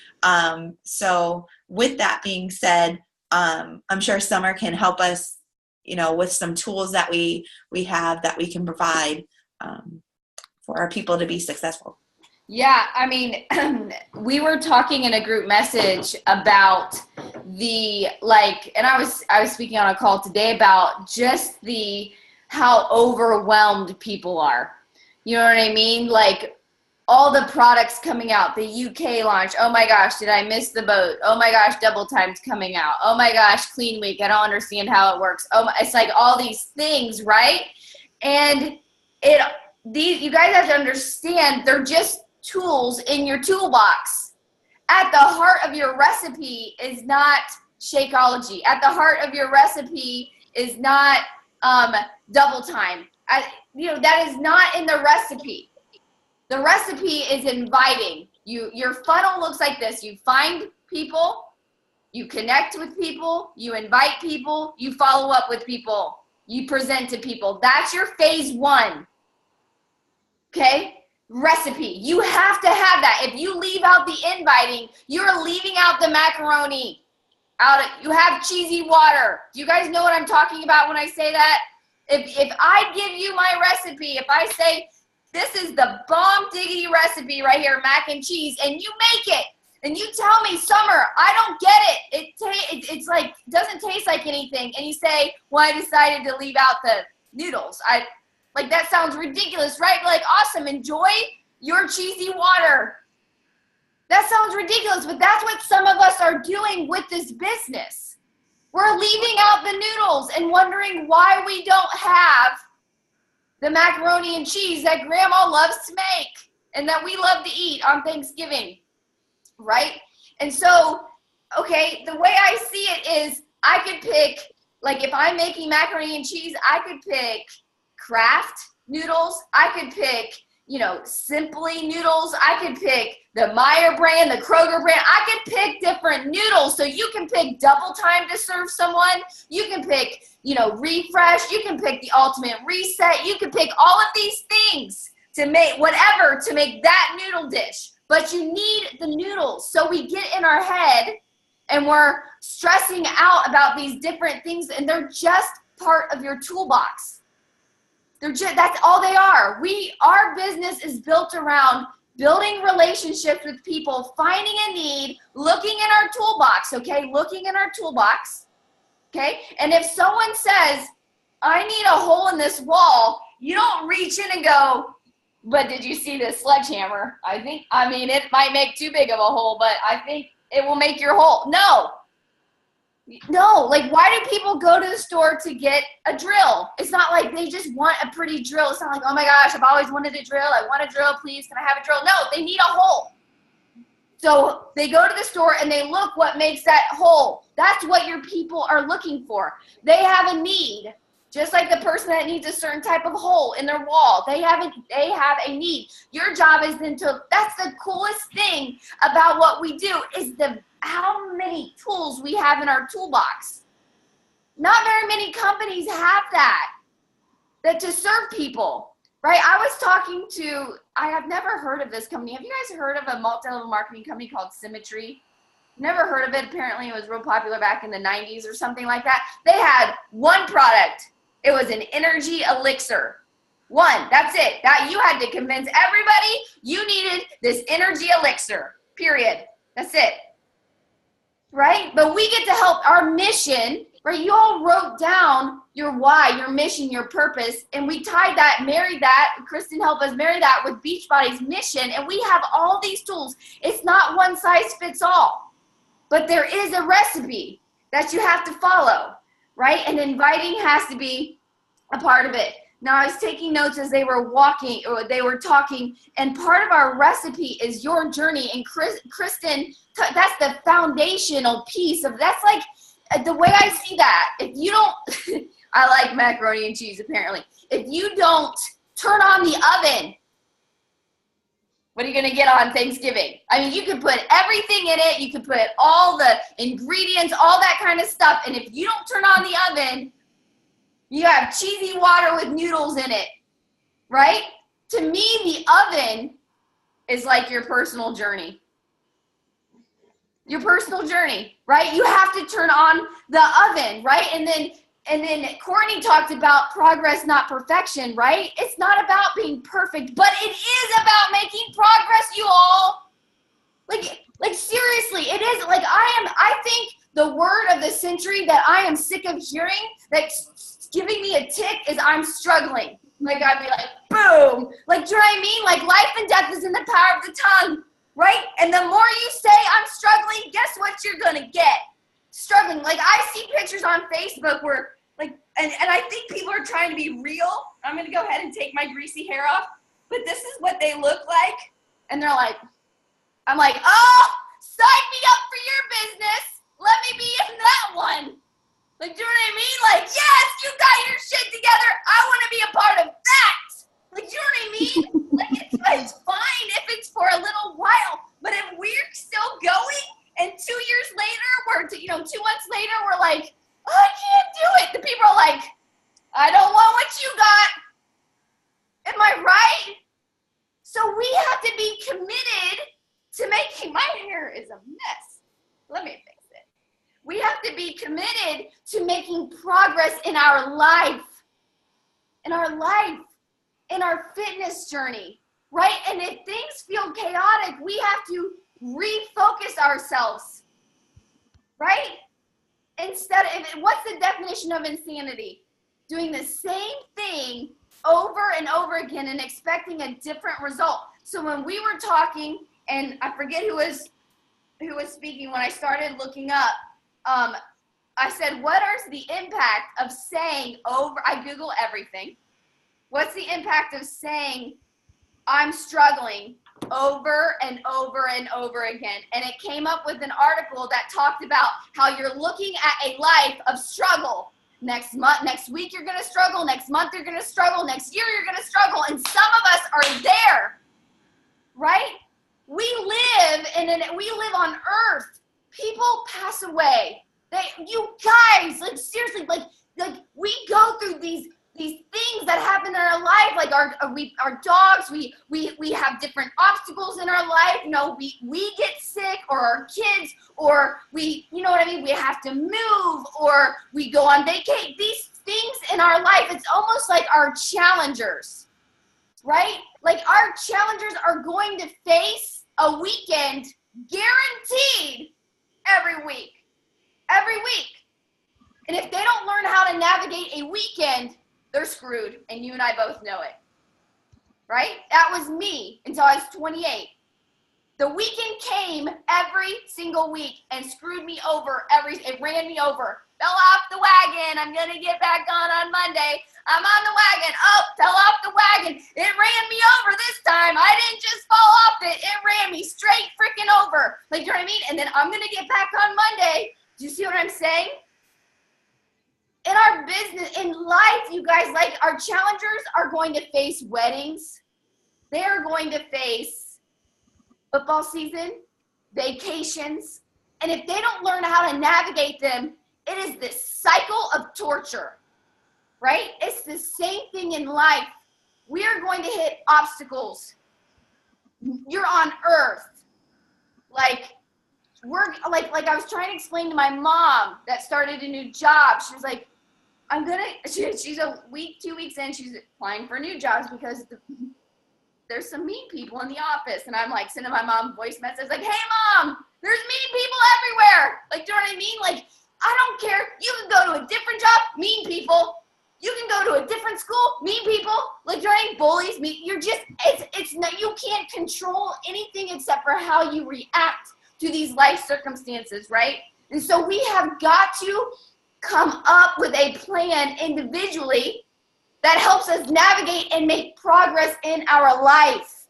S4: So with that being said, I'm sure Summer can help us, you know, with some tools that we have that we can provide for our people to be successful.
S1: Yeah, I mean, we were talking in a group message about the, like, and I was speaking on a call today about just how overwhelmed people are. You know what I mean? Like, all the products coming out, the UK launch. Oh my gosh, did I miss the boat? Oh my gosh, Double Time's coming out. Oh my gosh, Clean Week. I don't understand how it works. It's like all these things, right? And you guys have to understand they're just tools in your toolbox. At the heart of your recipe is not Shakeology. At the heart of your recipe is not Double Time. That is not in the recipe. The recipe is inviting. Your funnel looks like this. You find people, you connect with people, you invite people, you follow up with people, you present to people. That's your phase 1. Okay? Recipe. You have to have that. If you leave out the inviting, you're leaving out the macaroni. You have cheesy water. Do you guys know what I'm talking about when I say that? If I give you my recipe, if I say, this is the bomb diggity recipe right here, mac and cheese, and you make it, and you tell me, Summer, I don't get it. It's like, doesn't taste like anything. And you say, well, I decided to leave out the noodles. Like, that sounds ridiculous, right? Like, awesome, enjoy your cheesy water. That sounds ridiculous, but that's what some of us are doing with this business. We're leaving out the noodles and wondering why we don't have the macaroni and cheese that Grandma loves to make and that we love to eat on Thanksgiving, right? And so, okay, the way I see it is I could pick, like if I'm making macaroni and cheese, I could pick Kraft noodles. I could pick, Simply noodles. I could pick the Meyer brand, the Kroger brand. I could pick different noodles. So you can pick Double Time to serve someone. You can pick, Refresh. You can pick the Ultimate Reset. You can pick all of these things to make that noodle dish. But you need the noodles. So we get in our head and we're stressing out about these different things, and they're just part of your toolbox. That's all they are. Our business is built around building relationships with people, finding a need, looking in our toolbox, okay? Looking in our toolbox, okay? And if someone says, I need a hole in this wall, you don't reach in and go, but did you see this sledgehammer? It might make too big of a hole, but I think it will make your hole. No, like, why do people go to the store to get a drill? It's not like they just want a pretty drill. It's not like, oh my gosh, I've always wanted a drill. I want a drill, please. Can I have a drill? No, they need a hole. So they go to the store and they look what makes that hole. That's what your people are looking for. They have a need. Just like the person that needs a certain type of hole in their wall. They have a need. Your job is that's the coolest thing about what we do is how many tools we have in our toolbox. Not very many companies have that to serve people, right? I have never heard of this company. Have you guys heard of a multi-level marketing company called Symmetry? Never heard of it. Apparently it was real popular back in the 90s or something like that. They had one product. It was an energy elixir. One, that's it. That you had to convince everybody you needed this energy elixir, period. That's it. Right? But we get to help our mission, right? You all wrote down your why, your mission, your purpose, and we married that. Kristin helped us marry that with Beachbody's mission, and we have all these tools. It's not one size fits all, but there is a recipe that you have to follow, right? And inviting has to be a part of it. Now, I was taking notes as they were talking, and part of our recipe is your journey. And Kristin, that's the foundational piece of that's like the way I see that. If you don't, I like macaroni and cheese apparently. If you don't turn on the oven, what are you going to get on Thanksgiving? I mean, you can put everything in it. You can put all the ingredients, all that kind of stuff. And if you don't turn on the oven, you have cheesy water with noodles in it, right? To me, the oven is like your personal journey. Your personal journey, right? You have to turn on the oven, right? And then Courtney talked about progress, not perfection, right? It's not about being perfect, but it is about making progress, you all. Like seriously, it is. Like I think the word of the century that I am sick of hearing that's giving me a tick is I'm struggling. Like, I'd be like, boom. Like, do you know what I mean? Like, life and death is in the power of the tongue, right? And the more you say I'm struggling, guess what you're going to get? Struggling. Like, I see pictures on Facebook where, like, and I think people are trying to be real. I'm going to go ahead and take my greasy hair off. But this is what they look like. And they're like, I'm like, oh, sign me up for your business. Let me be in that one. Like, do you know what I mean? Like, yes, you got your shit together. I want to be a part of that. Like, do you know what I mean? Like, it's fine if it's for a little while. But if we're still going and 2 years later, 2 months later, we're like, oh, I can't do it. The people are like, I don't want what you got. Am I right? So we have to be committed to making, my hair is a mess. Let me fix it. We have to be committed to making progress in our life, in our fitness journey, right? And if things feel chaotic, we have to refocus ourselves, right? What's the definition of insanity? Doing the same thing over and over again and expecting a different result. So when we were talking, and I forget who was speaking when I started looking up, I said, what is the impact of saying I Google everything. What's the impact of saying I'm struggling over and over and over again? And it came up with an article that talked about how you're looking at a life of struggle. Next week you're going to struggle. Next month you're going to struggle. Next year you're going to struggle. And some of us are there, right? We live on earth. People pass away. You guys, like seriously, like we go through these things that happen in our life, like our dogs, we have different obstacles in our life. You know, we get sick, or our kids, or you know what I mean? We have to move, or we go on vacation. These things in our life, it's almost like our challengers, right? Like our challengers are going to face a weekend guaranteed every week. And if they don't learn how to navigate a weekend, they're screwed, and you and I both know it, right? That was me until I was 28. The weekend came every single week and screwed me over. It ran me over. Fell off the wagon. I'm going to get back on Monday. I'm on the wagon. Oh, fell off the wagon. It ran me over this time. I didn't just fall off it. It ran me straight freaking over. Like, you know what I mean? And then I'm going to get back on Monday. Do you see what I'm saying? In our business, in life, you guys, like our challengers are going to face weddings. They are going to face football season, vacations. And if they don't learn how to navigate them, it is this cycle of torture, right? It's the same thing in life. We are going to hit obstacles. You're on earth. Like I was trying to explain to my mom that started a new job. She was like, she's a week, 2 weeks in, she's applying for new jobs because there's some mean people in the office. And I'm like sending my mom voice messages like, hey mom, there's mean people everywhere. Like, do you know what I mean? Like, I don't care. You can go to a different job, mean people. You can go to a different school, mean people. Like, you ain't bullies. You're just, it's not, you can't control anything except for how you react to these life circumstances, right? And so we have got to come up with a plan individually that helps us navigate and make progress in our life,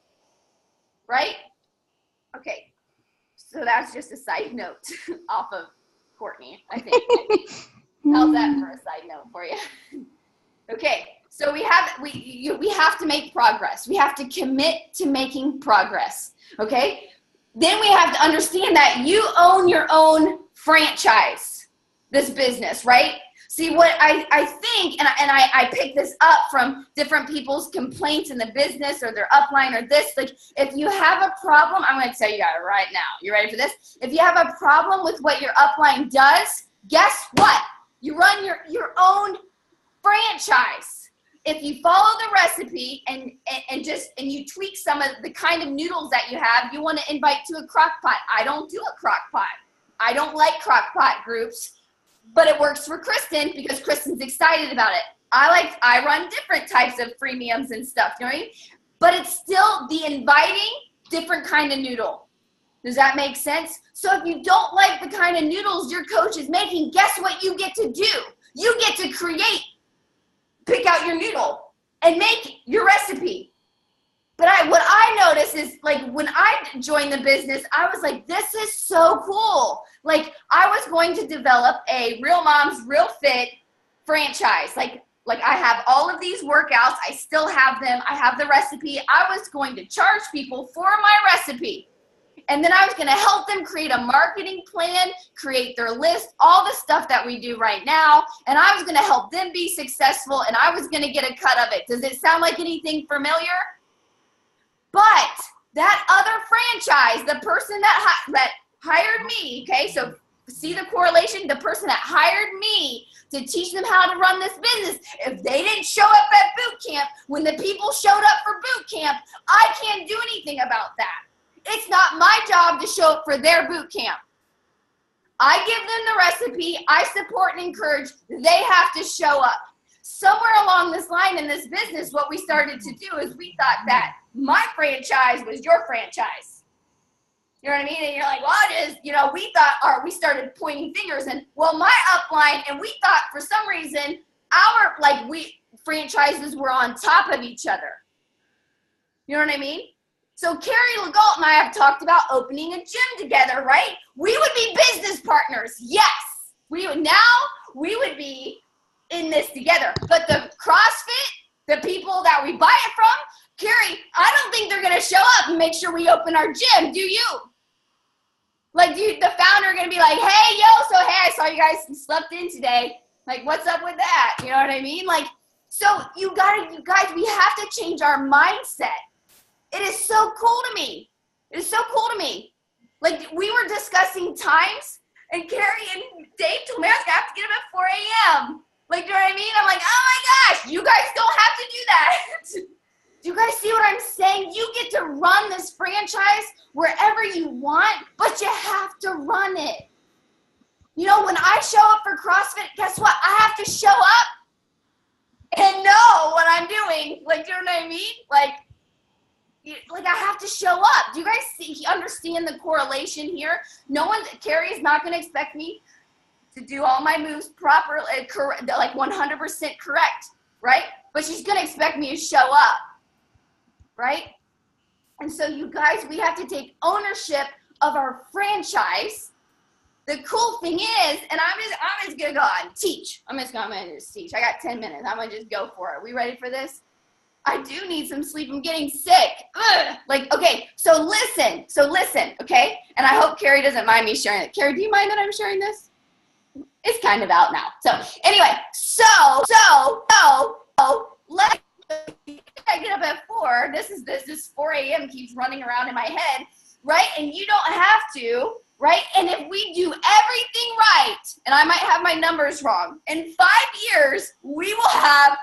S1: right? Okay, so that's just a side note off of Courtney, I think. How's that for a side note for you? Okay, so we have to make progress. We have to commit to making progress, okay? Then we have to understand that you own your own franchise, this business, right? See, what I think, and I picked this up from different people's complaints in the business or their upline or this, like, if you have a problem, I'm going to tell you guys right now. You ready for this? If you have a problem with what your upline does, guess what? You run your own franchise. If you follow the recipe and you tweak some of the kind of noodles that you have, you want to invite to a crock pot. I don't do a crock pot. I don't like crock pot groups, but it works for Kristin because Kristin's excited about it. I run different types of freemiums and stuff, you know what I mean? But it's still the inviting, different kind of noodle. Does that make sense? So if you don't like the kind of noodles your coach is making, guess what you get to do? You get to pick out your noodle and make your recipe. But what I noticed is, like, when I joined the business, I was like, this is so cool. Like, I was going to develop a Real Moms, Real Fit franchise. Like I have all of these workouts. I still have them. I have the recipe. I was going to charge people for my recipe. And then I was going to help them create a marketing plan, create their list, all the stuff that we do right now. And I was going to help them be successful, and I was going to get a cut of it. Does it sound like anything familiar? But that other franchise, the person that hired me, okay, so see the correlation? The person that hired me to teach them how to run this business, if they didn't show up at boot camp, when the people showed up for boot camp, I can't do anything about that. It's not my job to show up for their boot camp. I give them the recipe, I support and encourage, they have to show up. Somewhere along this line in this business, what we started to do is we thought that my franchise was your franchise. You know what I mean? And you're like, well, it is, you know, we started pointing fingers, and, well, my upline, and we thought for some reason franchises were on top of each other. You know what I mean? So Karri LeGault and I have talked about opening a gym together, right? We would be business partners. Yes. We would be in this together. But the CrossFit, the people that we buy it from, Karri, I don't think they're going to show up and make sure we open our gym. Do you? Like, the founder going to be like, hey, I saw you guys slept in today. Like, what's up with that? You know what I mean? Like, so you guys, we have to change our mindset. It is so cool to me. It is so cool to me. Like, we were discussing times, and Karri and Dave told me I was going to have to get up at 4 a.m. Like, you know what I mean? I'm like, oh my gosh, you guys don't have to do that. Do you guys see what I'm saying? You get to run this franchise wherever you want, but you have to run it. You know, when I show up for CrossFit, guess what? I have to show up and know what I'm doing. Like, you know what I mean? Like I have to show up. Do you guys understand the correlation here? Karri is not going to expect me to do all my moves properly, like 100% correct, right? But she's going to expect me to show up, right? And so you guys, we have to take ownership of our franchise. The cool thing is, and I'm just going to go out and teach. I'm just going to teach. I got 10 minutes. I'm going to just go for it. We ready for this? I do need some sleep. I'm getting sick. Ugh. Like, okay, so listen, okay? And I hope Karri doesn't mind me sharing it. Karri, do you mind that I'm sharing this? It's kind of out now. So anyway, let's get up at 4. This 4 a.m. keeps running around in my head, right? And you don't have to, right? And if we do everything right, and I might have my numbers wrong, in 5 years, we will have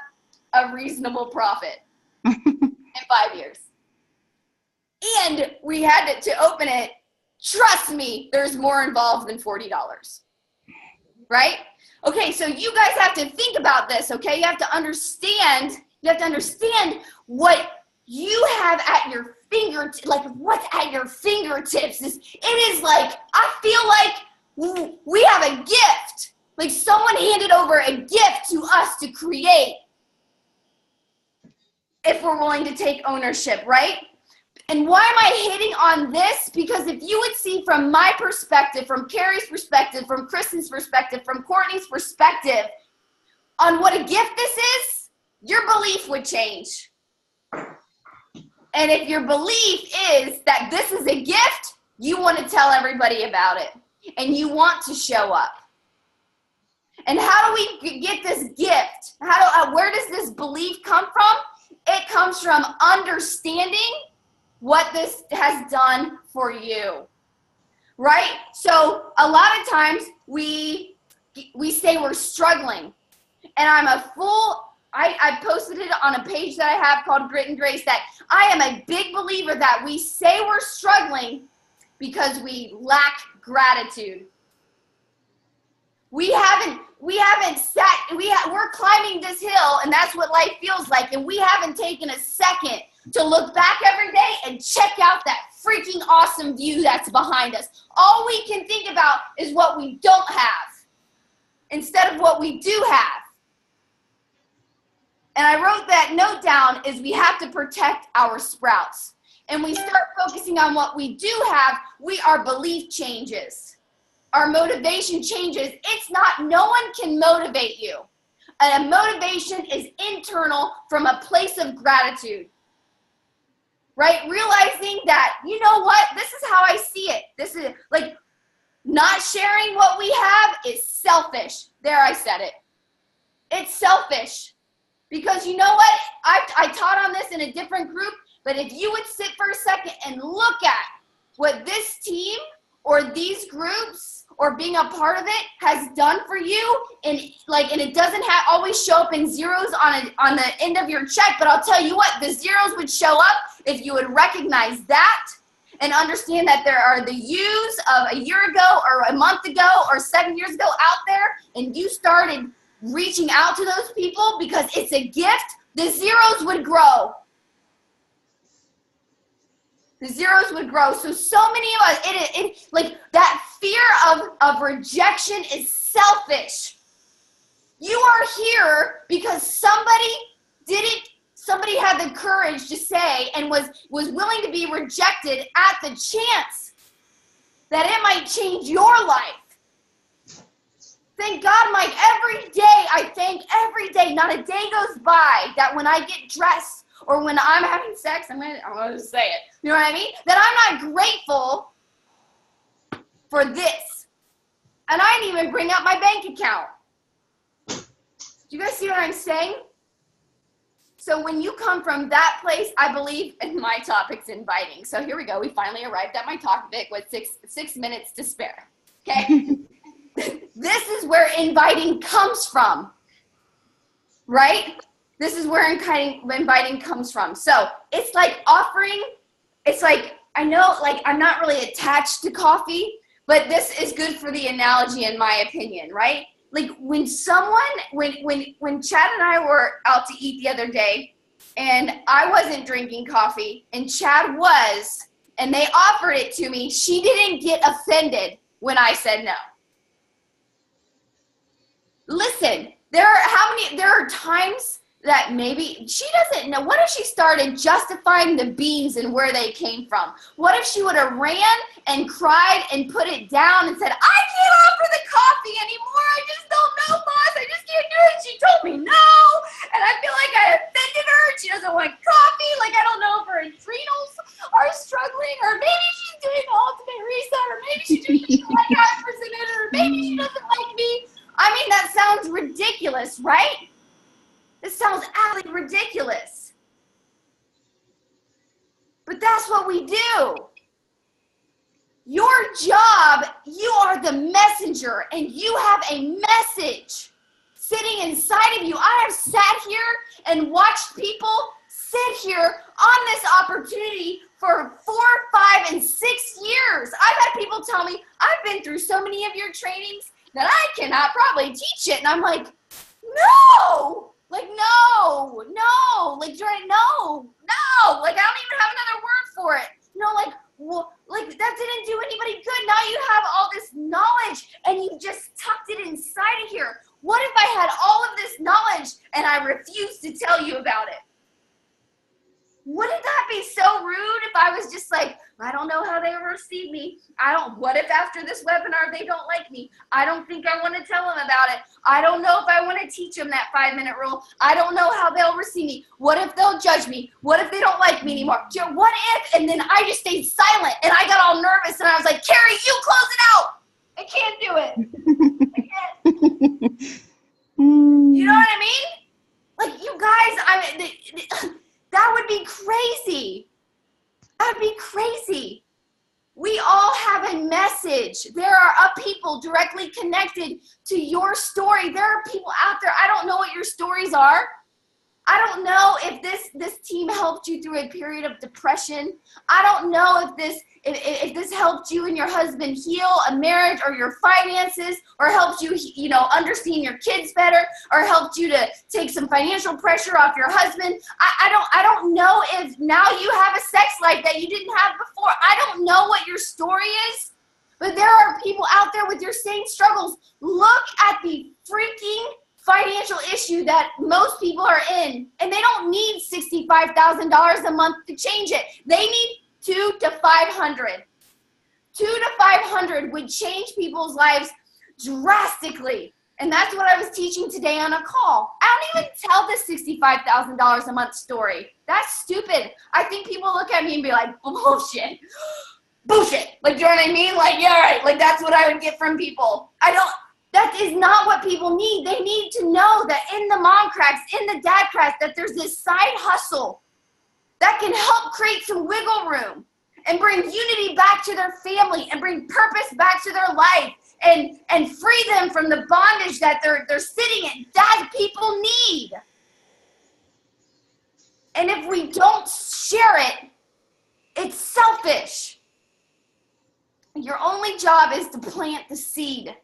S1: a reasonable profit. In 5 years. And we had to open it. Trust me, there's more involved than $40. Right? Okay, so you guys have to think about this, okay? You have to understand what you have at your fingertips, like what's at your fingertips. It is like, I feel like we have a gift. Like someone handed over a gift to us to create. If we're willing to take ownership, right? And why am I hitting on this? Because if you would see from my perspective, from Karri's perspective, from Kristin's perspective, from Courtney's perspective, on what a gift this is, your belief would change. And if your belief is that this is a gift, you want to tell everybody about it. And you want to show up. And how do we get this gift? Where does this belief come from? It comes from understanding what this has done for you, right? So a lot of times we say we're struggling, and I posted it on a page that I have called Grit and Grace, that I am a big believer that we say we're struggling because we lack gratitude. we're climbing this hill, and that's what life feels like, and we haven't taken a second to look back every day and check out that freaking awesome view that's behind us. All we can think about is what we don't have instead of what we do have. And I wrote that note down is we have to protect our sprouts. And we start focusing on what we do have, our belief changes. Our motivation changes. It's not, no one can motivate you. And motivation is internal from a place of gratitude. Right? Realizing that, you know what? This is how I see it. This is like not sharing what we have is selfish. There, I said it. It's selfish. Because you know what? I taught on this in a different group, but if you would sit for a second and look at what this team or these groups or being a part of it has done for you, and it doesn't always show up in zeros on the end of your check, but I'll tell you what, the zeros would show up if you would recognize that and understand that there are the yous of a year ago or a month ago or 7 years ago out there, and you started reaching out to those people because it's a gift, the zeros would grow. The zeros would grow. So many of us, like that fear of rejection is selfish. You are here because somebody had the courage to say and was willing to be rejected at the chance that it might change your life. Thank God, Mike, every day, every day, not a day goes by that when I get dressed or when I'm having sex, I'm gonna say it, you know what I mean? That I'm not grateful for this. And I didn't even bring up my bank account. Do you guys see what I'm saying? So when you come from that place, I believe, and my topic's inviting. So here we go. We finally arrived at my topic with six minutes to spare, okay? This is where inviting comes from, right? This is where inviting comes from. So it's like offering, it's like, I know, like I'm not really attached to coffee, but this is good for the analogy in my opinion, right? Like when Chad and I were out to eat the other day and I wasn't drinking coffee and Chad was, and they offered it to me, she didn't get offended when I said no. Listen, there are times that maybe she doesn't know. What if she started justifying the beans and where they came from? What if she would have ran and cried and put it down and said, I can't offer the coffee anymore. I just don't know, boss. I just can't do it. She told me no. And I feel like I offended her. She doesn't want coffee. Like, I don't know if her adrenals are struggling, or maybe she's doing ultimate reset, or maybe she just doesn't like how I presented her, or maybe she doesn't like me. I mean, that sounds ridiculous, right? It sounds absolutely ridiculous. But that's what we do. Your job, you are the messenger, and you have a message sitting inside of you. I have sat here and watched people sit here on this opportunity for 4, 5, and 6 years. I've had people tell me, I've been through so many of your trainings that I cannot probably teach it. And I'm like, no, like, no, like, no, like, I don't even have another word for it. No, like, well, like, that didn't do anybody good. Now you have all this knowledge and you just tucked it inside of here. What if I had all of this knowledge and I refused to tell you about it? Wouldn't that be so rude if I was just like, I don't know how they will receive me. What if after this webinar they don't like me? I don't think I want to tell them about it. I don't know if I want to teach them that 5-minute rule. I don't know how they'll receive me. What if they'll judge me? What if they don't like me anymore? What if? And then I just stayed silent and I got all nervous and I was like, Karri, you close it out. I can't do it. I can't. You know what I mean? Like, you guys, that would be crazy. That would be crazy. We all have a message. There are people directly connected to your story. There are people out there. I don't know what your stories are. I don't know if this team helped you through a period of depression. I don't know if this helped you and your husband heal a marriage or your finances, or helped you, understand your kids better, or helped you to take some financial pressure off your husband. I don't know if now you have a sex life that you didn't have before. I don't know what your story is, but there are people out there with your same struggles. Look at the freaking financial issue that most people are in, and they don't need $65,000 a month to change it. They need $200 to $500. $200 to $500 would change people's lives drastically. And that's what I was teaching today on a call. I don't even tell the $65,000 a month story. That's stupid. I think people look at me and be like, bullshit. Bullshit. Like, you know what I mean? Like, yeah, right. Like, that's what I would get from people. That is not what people need. They need to know that in the mom cracks, in the dad cracks, that there's this side hustle that can help create some wiggle room and bring unity back to their family and bring purpose back to their life and free them from the bondage that they're sitting in. That people need. And if we don't share it, it's selfish. Your only job is to plant the seed.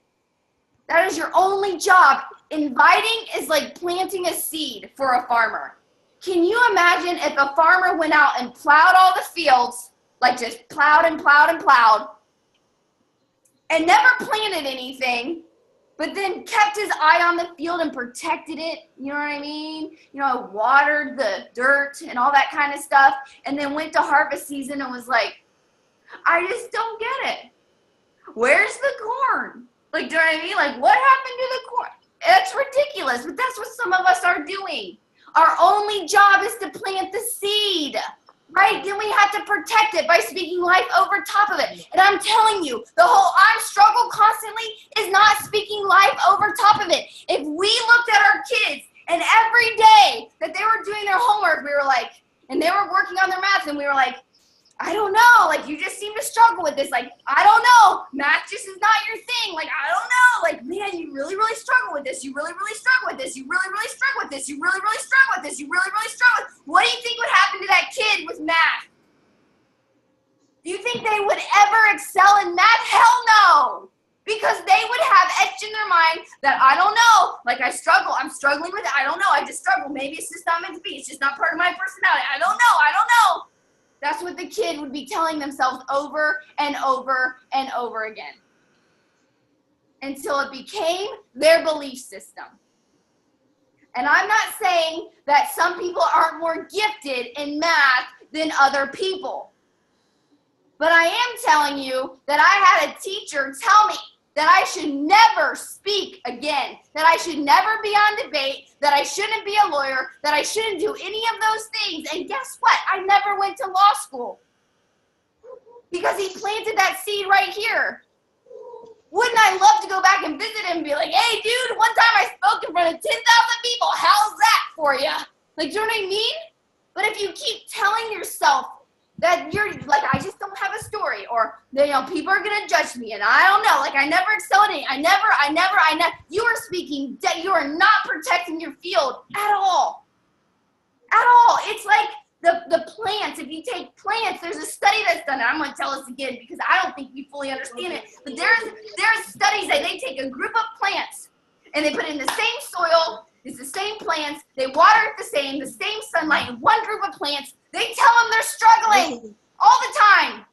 S1: That is your only job. Inviting is like planting a seed for a farmer. Can you imagine if a farmer went out and plowed all the fields, like just plowed and plowed and plowed, and never planted anything, but then kept his eye on the field and protected it, you know what I mean? Watered the dirt and all that kind of stuff, and then went to harvest season and was like, I just don't get it. Where's the corn? Like, do you know what I mean? Like, what happened to the corn? That's ridiculous, but that's what some of us are doing. Our only job is to plant the seed, right? Then we have to protect it by speaking life over top of it. And I'm telling you, the whole I struggle constantly is not speaking life over top of it. If we looked at our kids and every day that they were doing their homework, we were like, and they were working on their math, and we were like, I don't know, like, you just seem to struggle with this. Like, I don't know, math just is not your thing. Like, I don't know, like, man, you really, really struggle with this. You really, really struggle with this. You really, really struggle with this. You really, really struggle with this. You really, really struggle with. What do you think would happen to that kid with math? Do you think they would ever excel in math? Hell no. Because they would have etched in their mind that I don't know, like, I struggle. I'm struggling with it. I don't know. I just struggle. Maybe it's just not meant to be. It's just not part of my personality. I don't know. I don't know. That's what the kid would be telling themselves over and over and over again until it became their belief system. And I'm not saying that some people aren't more gifted in math than other people. But I am telling you that I had a teacher tell me that I should never speak again, that I should never be on debate, that I shouldn't be a lawyer, that I shouldn't do any of those things. And guess what? I never went to law school because he planted that seed right here. Wouldn't I love to go back and visit him and be like, hey, dude, one time I spoke in front of 10,000 people. How's that for you? Like, do you know what I mean? But if you keep telling yourself that you're like, I just don't have a story, or, people are going to judge me, and I don't know, like, I never excel in it. I never, you are speaking, you are not protecting your field at all. At all. It's like the plants. If you take plants, there's a study that's done, and I'm going to tell this again because I don't think we fully understand it, but there's studies that they take a group of plants, and they put it in the same soil, it's the same plants, they water it the same sunlight in one group of plants. They tell them they're struggling all the time.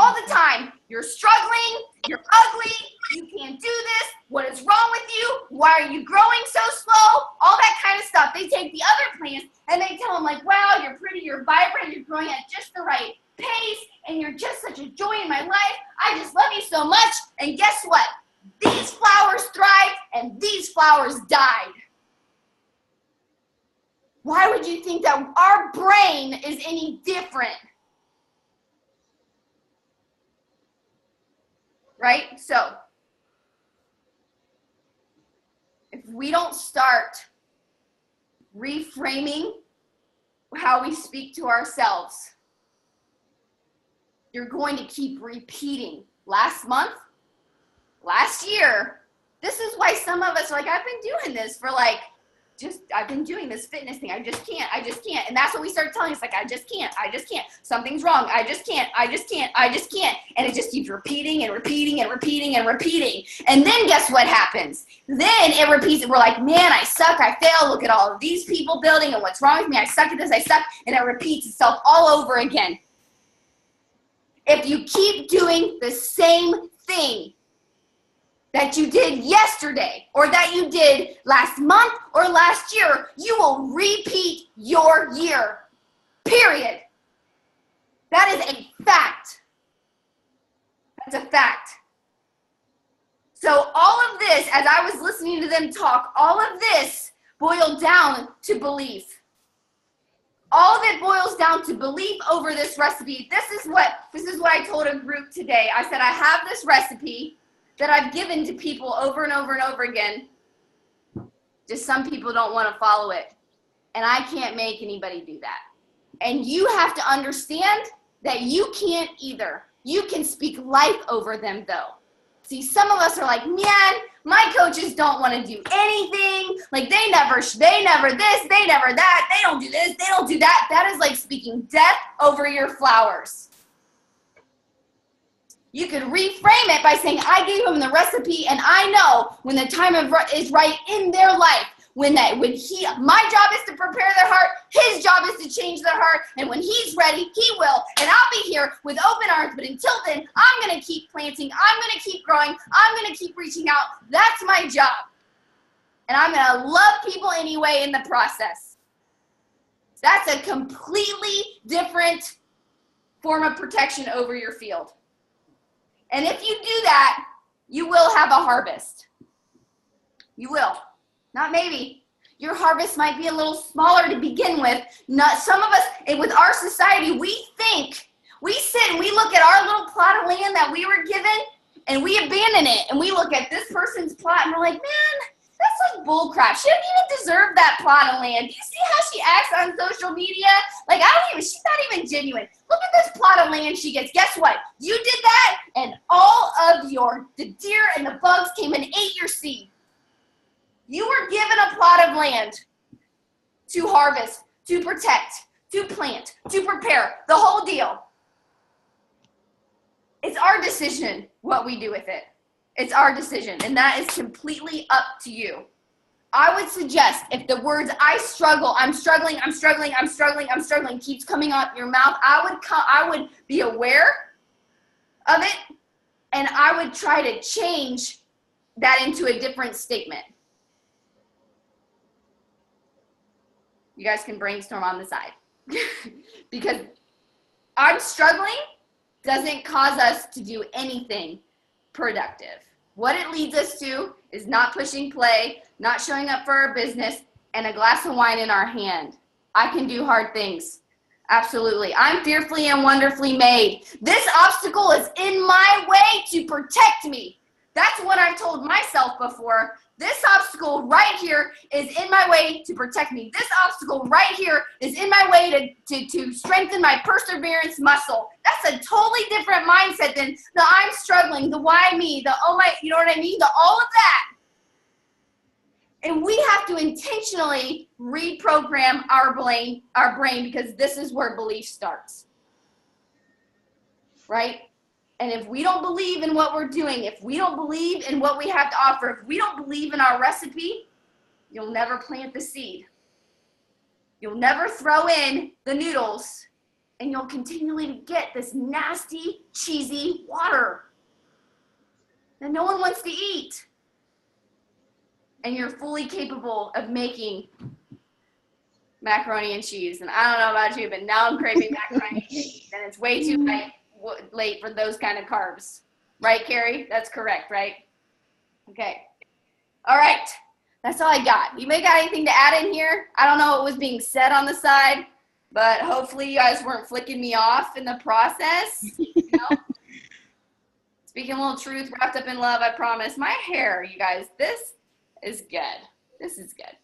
S1: All the time. You're struggling. You're ugly. You can't do this. What is wrong with you? Why are you growing so slow? All that kind of stuff. They take the other plants and they tell them, like, wow, you're pretty, you're vibrant, you're growing at just the right pace, and you're just such a joy in my life. I just love you so much. And guess what? These flowers thrived and these flowers died. Why would you think that our brain is any different? Right? So, if we don't start reframing how we speak to ourselves, you're going to keep repeating. Last month, last year, this is why some of us are like, I've been doing this for like I've been doing this fitness thing. I just can't. And that's what we started telling us, like, I just can't. Something's wrong. I just can't. And it just keeps repeating and repeating and repeating and repeating. And then guess what happens? Then it repeats. We're like, man, I suck. I fail. Look at all of these people building and what's wrong with me. I suck at this. I suck. And it repeats itself all over again. If you keep doing the same thing that you did yesterday or that you did last month or last year, you will repeat your year. Period. That is a fact. That's a fact. So all of this, as I was listening to them talk, all of this boiled down to belief. All of it boils down to belief over this recipe. This is what I told a group today. I said, I have this recipe that I've given to people over and over and over again. Just some people don't want to follow it. And I can't make anybody do that. And you have to understand that you can't either. You can speak life over them though. See, some of us are like, man, my coaches don't want to do anything. Like they never this, they never that. They don't do this, they don't do that. That is like speaking death over your flowers. You could reframe it by saying, I gave them the recipe and I know when the time is right in their life. My job is to prepare their heart, his job is to change their heart, and when he's ready, he will, and I'll be here with open arms, but until then, I'm going to keep planting, I'm going to keep growing, I'm going to keep reaching out. That's my job, and I'm going to love people anyway in the process. That's a completely different form of protection over your field, and if you do that, you will have a harvest. You will. Not maybe. Your harvest might be a little smaller to begin with. Not some of us, with our society, we sit and we look at our little plot of land that we were given and we abandon it. And we look at this person's plot and we're like, man, that's like bull crap. She doesn't even deserve that plot of land. Do you see how she acts on social media? Like, she's not even genuine. Look at this plot of land she gets. Guess what? You did that and all of the deer and the bugs came and ate your seed. You were given a plot of land to harvest, to protect, to plant, to prepare, the whole deal. It's our decision what we do with it. It's our decision, and that is completely up to you. I would suggest if the words I'm struggling keeps coming out your mouth, I would be aware of it, and I would try to change that into a different statement. You guys can brainstorm on the side. Because I'm struggling doesn't cause us to do anything productive. What it leads us to is not pushing play, not showing up for our business, and a glass of wine in our hand. I can do hard things. Absolutely. I'm fearfully and wonderfully made. This obstacle is in my way to protect me. That's what I've told myself before. This obstacle right here is in my way to protect me. This obstacle right here is in my way to strengthen my perseverance muscle. That's a totally different mindset than the I'm struggling, the why me, the oh my, you know what I mean? The all of that. And we have to intentionally reprogram our brain because this is where belief starts. Right? And if we don't believe in what we're doing, if we don't believe in what we have to offer, if we don't believe in our recipe, you'll never plant the seed. You'll never throw in the noodles, and you'll continually get this nasty, cheesy water that no one wants to eat. And you're fully capable of making macaroni and cheese. And I don't know about you, but now I'm craving macaroni and cheese, and it's way too late for those kind of carbs. Right, Karri? That's correct, right? Okay. All right. That's all I got. You may got anything to add in here? I don't know what was being said on the side, but hopefully you guys weren't flicking me off in the process. You know? Speaking a little truth wrapped up in love, I promise. My hair, you guys, this is good. This is good.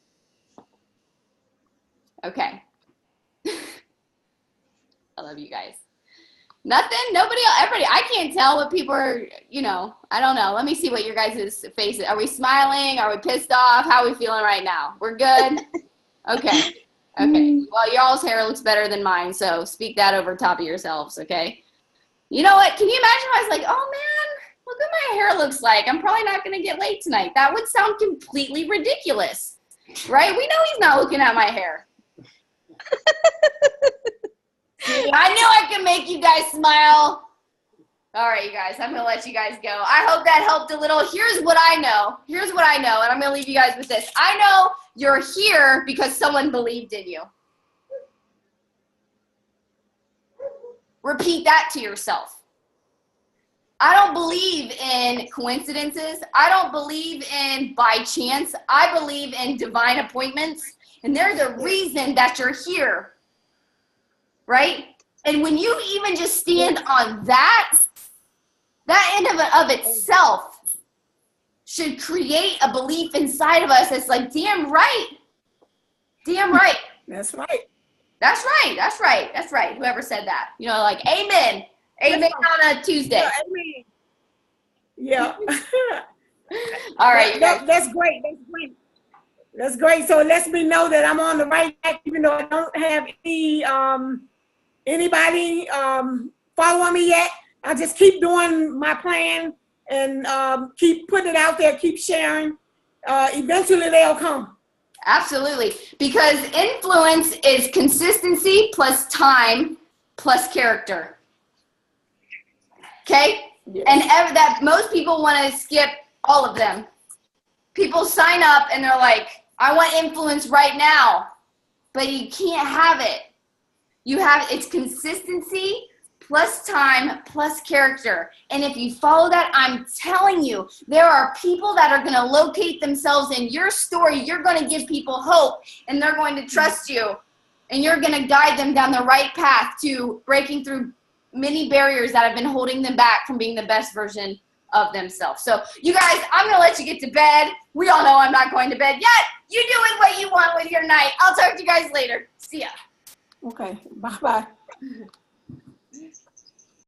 S1: Okay. I love you guys. Nothing? Nobody? Everybody? I can't tell what people are, you know, I don't know. Let me see what your guys' faces. Are we smiling? Are we pissed off? How are we feeling right now? We're good? Okay. Okay. Well, y'all's hair looks better than mine, so speak that over top of yourselves, okay? You know what? Can you imagine if I was like, oh, man, look what my hair looks like. I'm probably not going to get laid tonight. That would sound completely ridiculous, right? We know he's not looking at my hair. I knew I could make you guys smile. All right, you guys, I'm going to let you guys go. I hope that helped a little. Here's what I know. Here's what I know, and I'm going to leave you guys with this. I know you're here because someone believed in you. Repeat that to yourself. I don't believe in coincidences. I don't believe in by chance. I believe in divine appointments, and there's a reason that you're here. Right? And when you even just stand on that end of itself should create a belief inside of us that's like, damn right. Damn right.
S5: That's right.
S1: That's right. That's right. That's right. Whoever said that. You know, like, amen. Amen on a Tuesday.
S5: Yeah, amen. Yeah.
S1: All right. You guys.
S5: That's great. That's great. That's great. So it lets me know that I'm on the right track, even though I don't have anybody following me yet. I just keep doing my plan and keep putting it out there, keep sharing. Eventually they'll come.
S1: Absolutely. Because influence is consistency plus time plus character. Okay?
S5: Yes.
S1: And that most people want to skip all of them. People sign up and they're like, I want influence right now. But you can't have it. It's consistency plus time plus character. And if you follow that, I'm telling you, there are people that are going to locate themselves in your story. You're going to give people hope, and they're going to trust you. And you're going to guide them down the right path to breaking through many barriers that have been holding them back from being the best version of themselves. So you guys, I'm going to let you get to bed. We all know I'm not going to bed yet. You doing what you want with your night. I'll talk to you guys later. See ya.
S5: Okay. Bye-bye.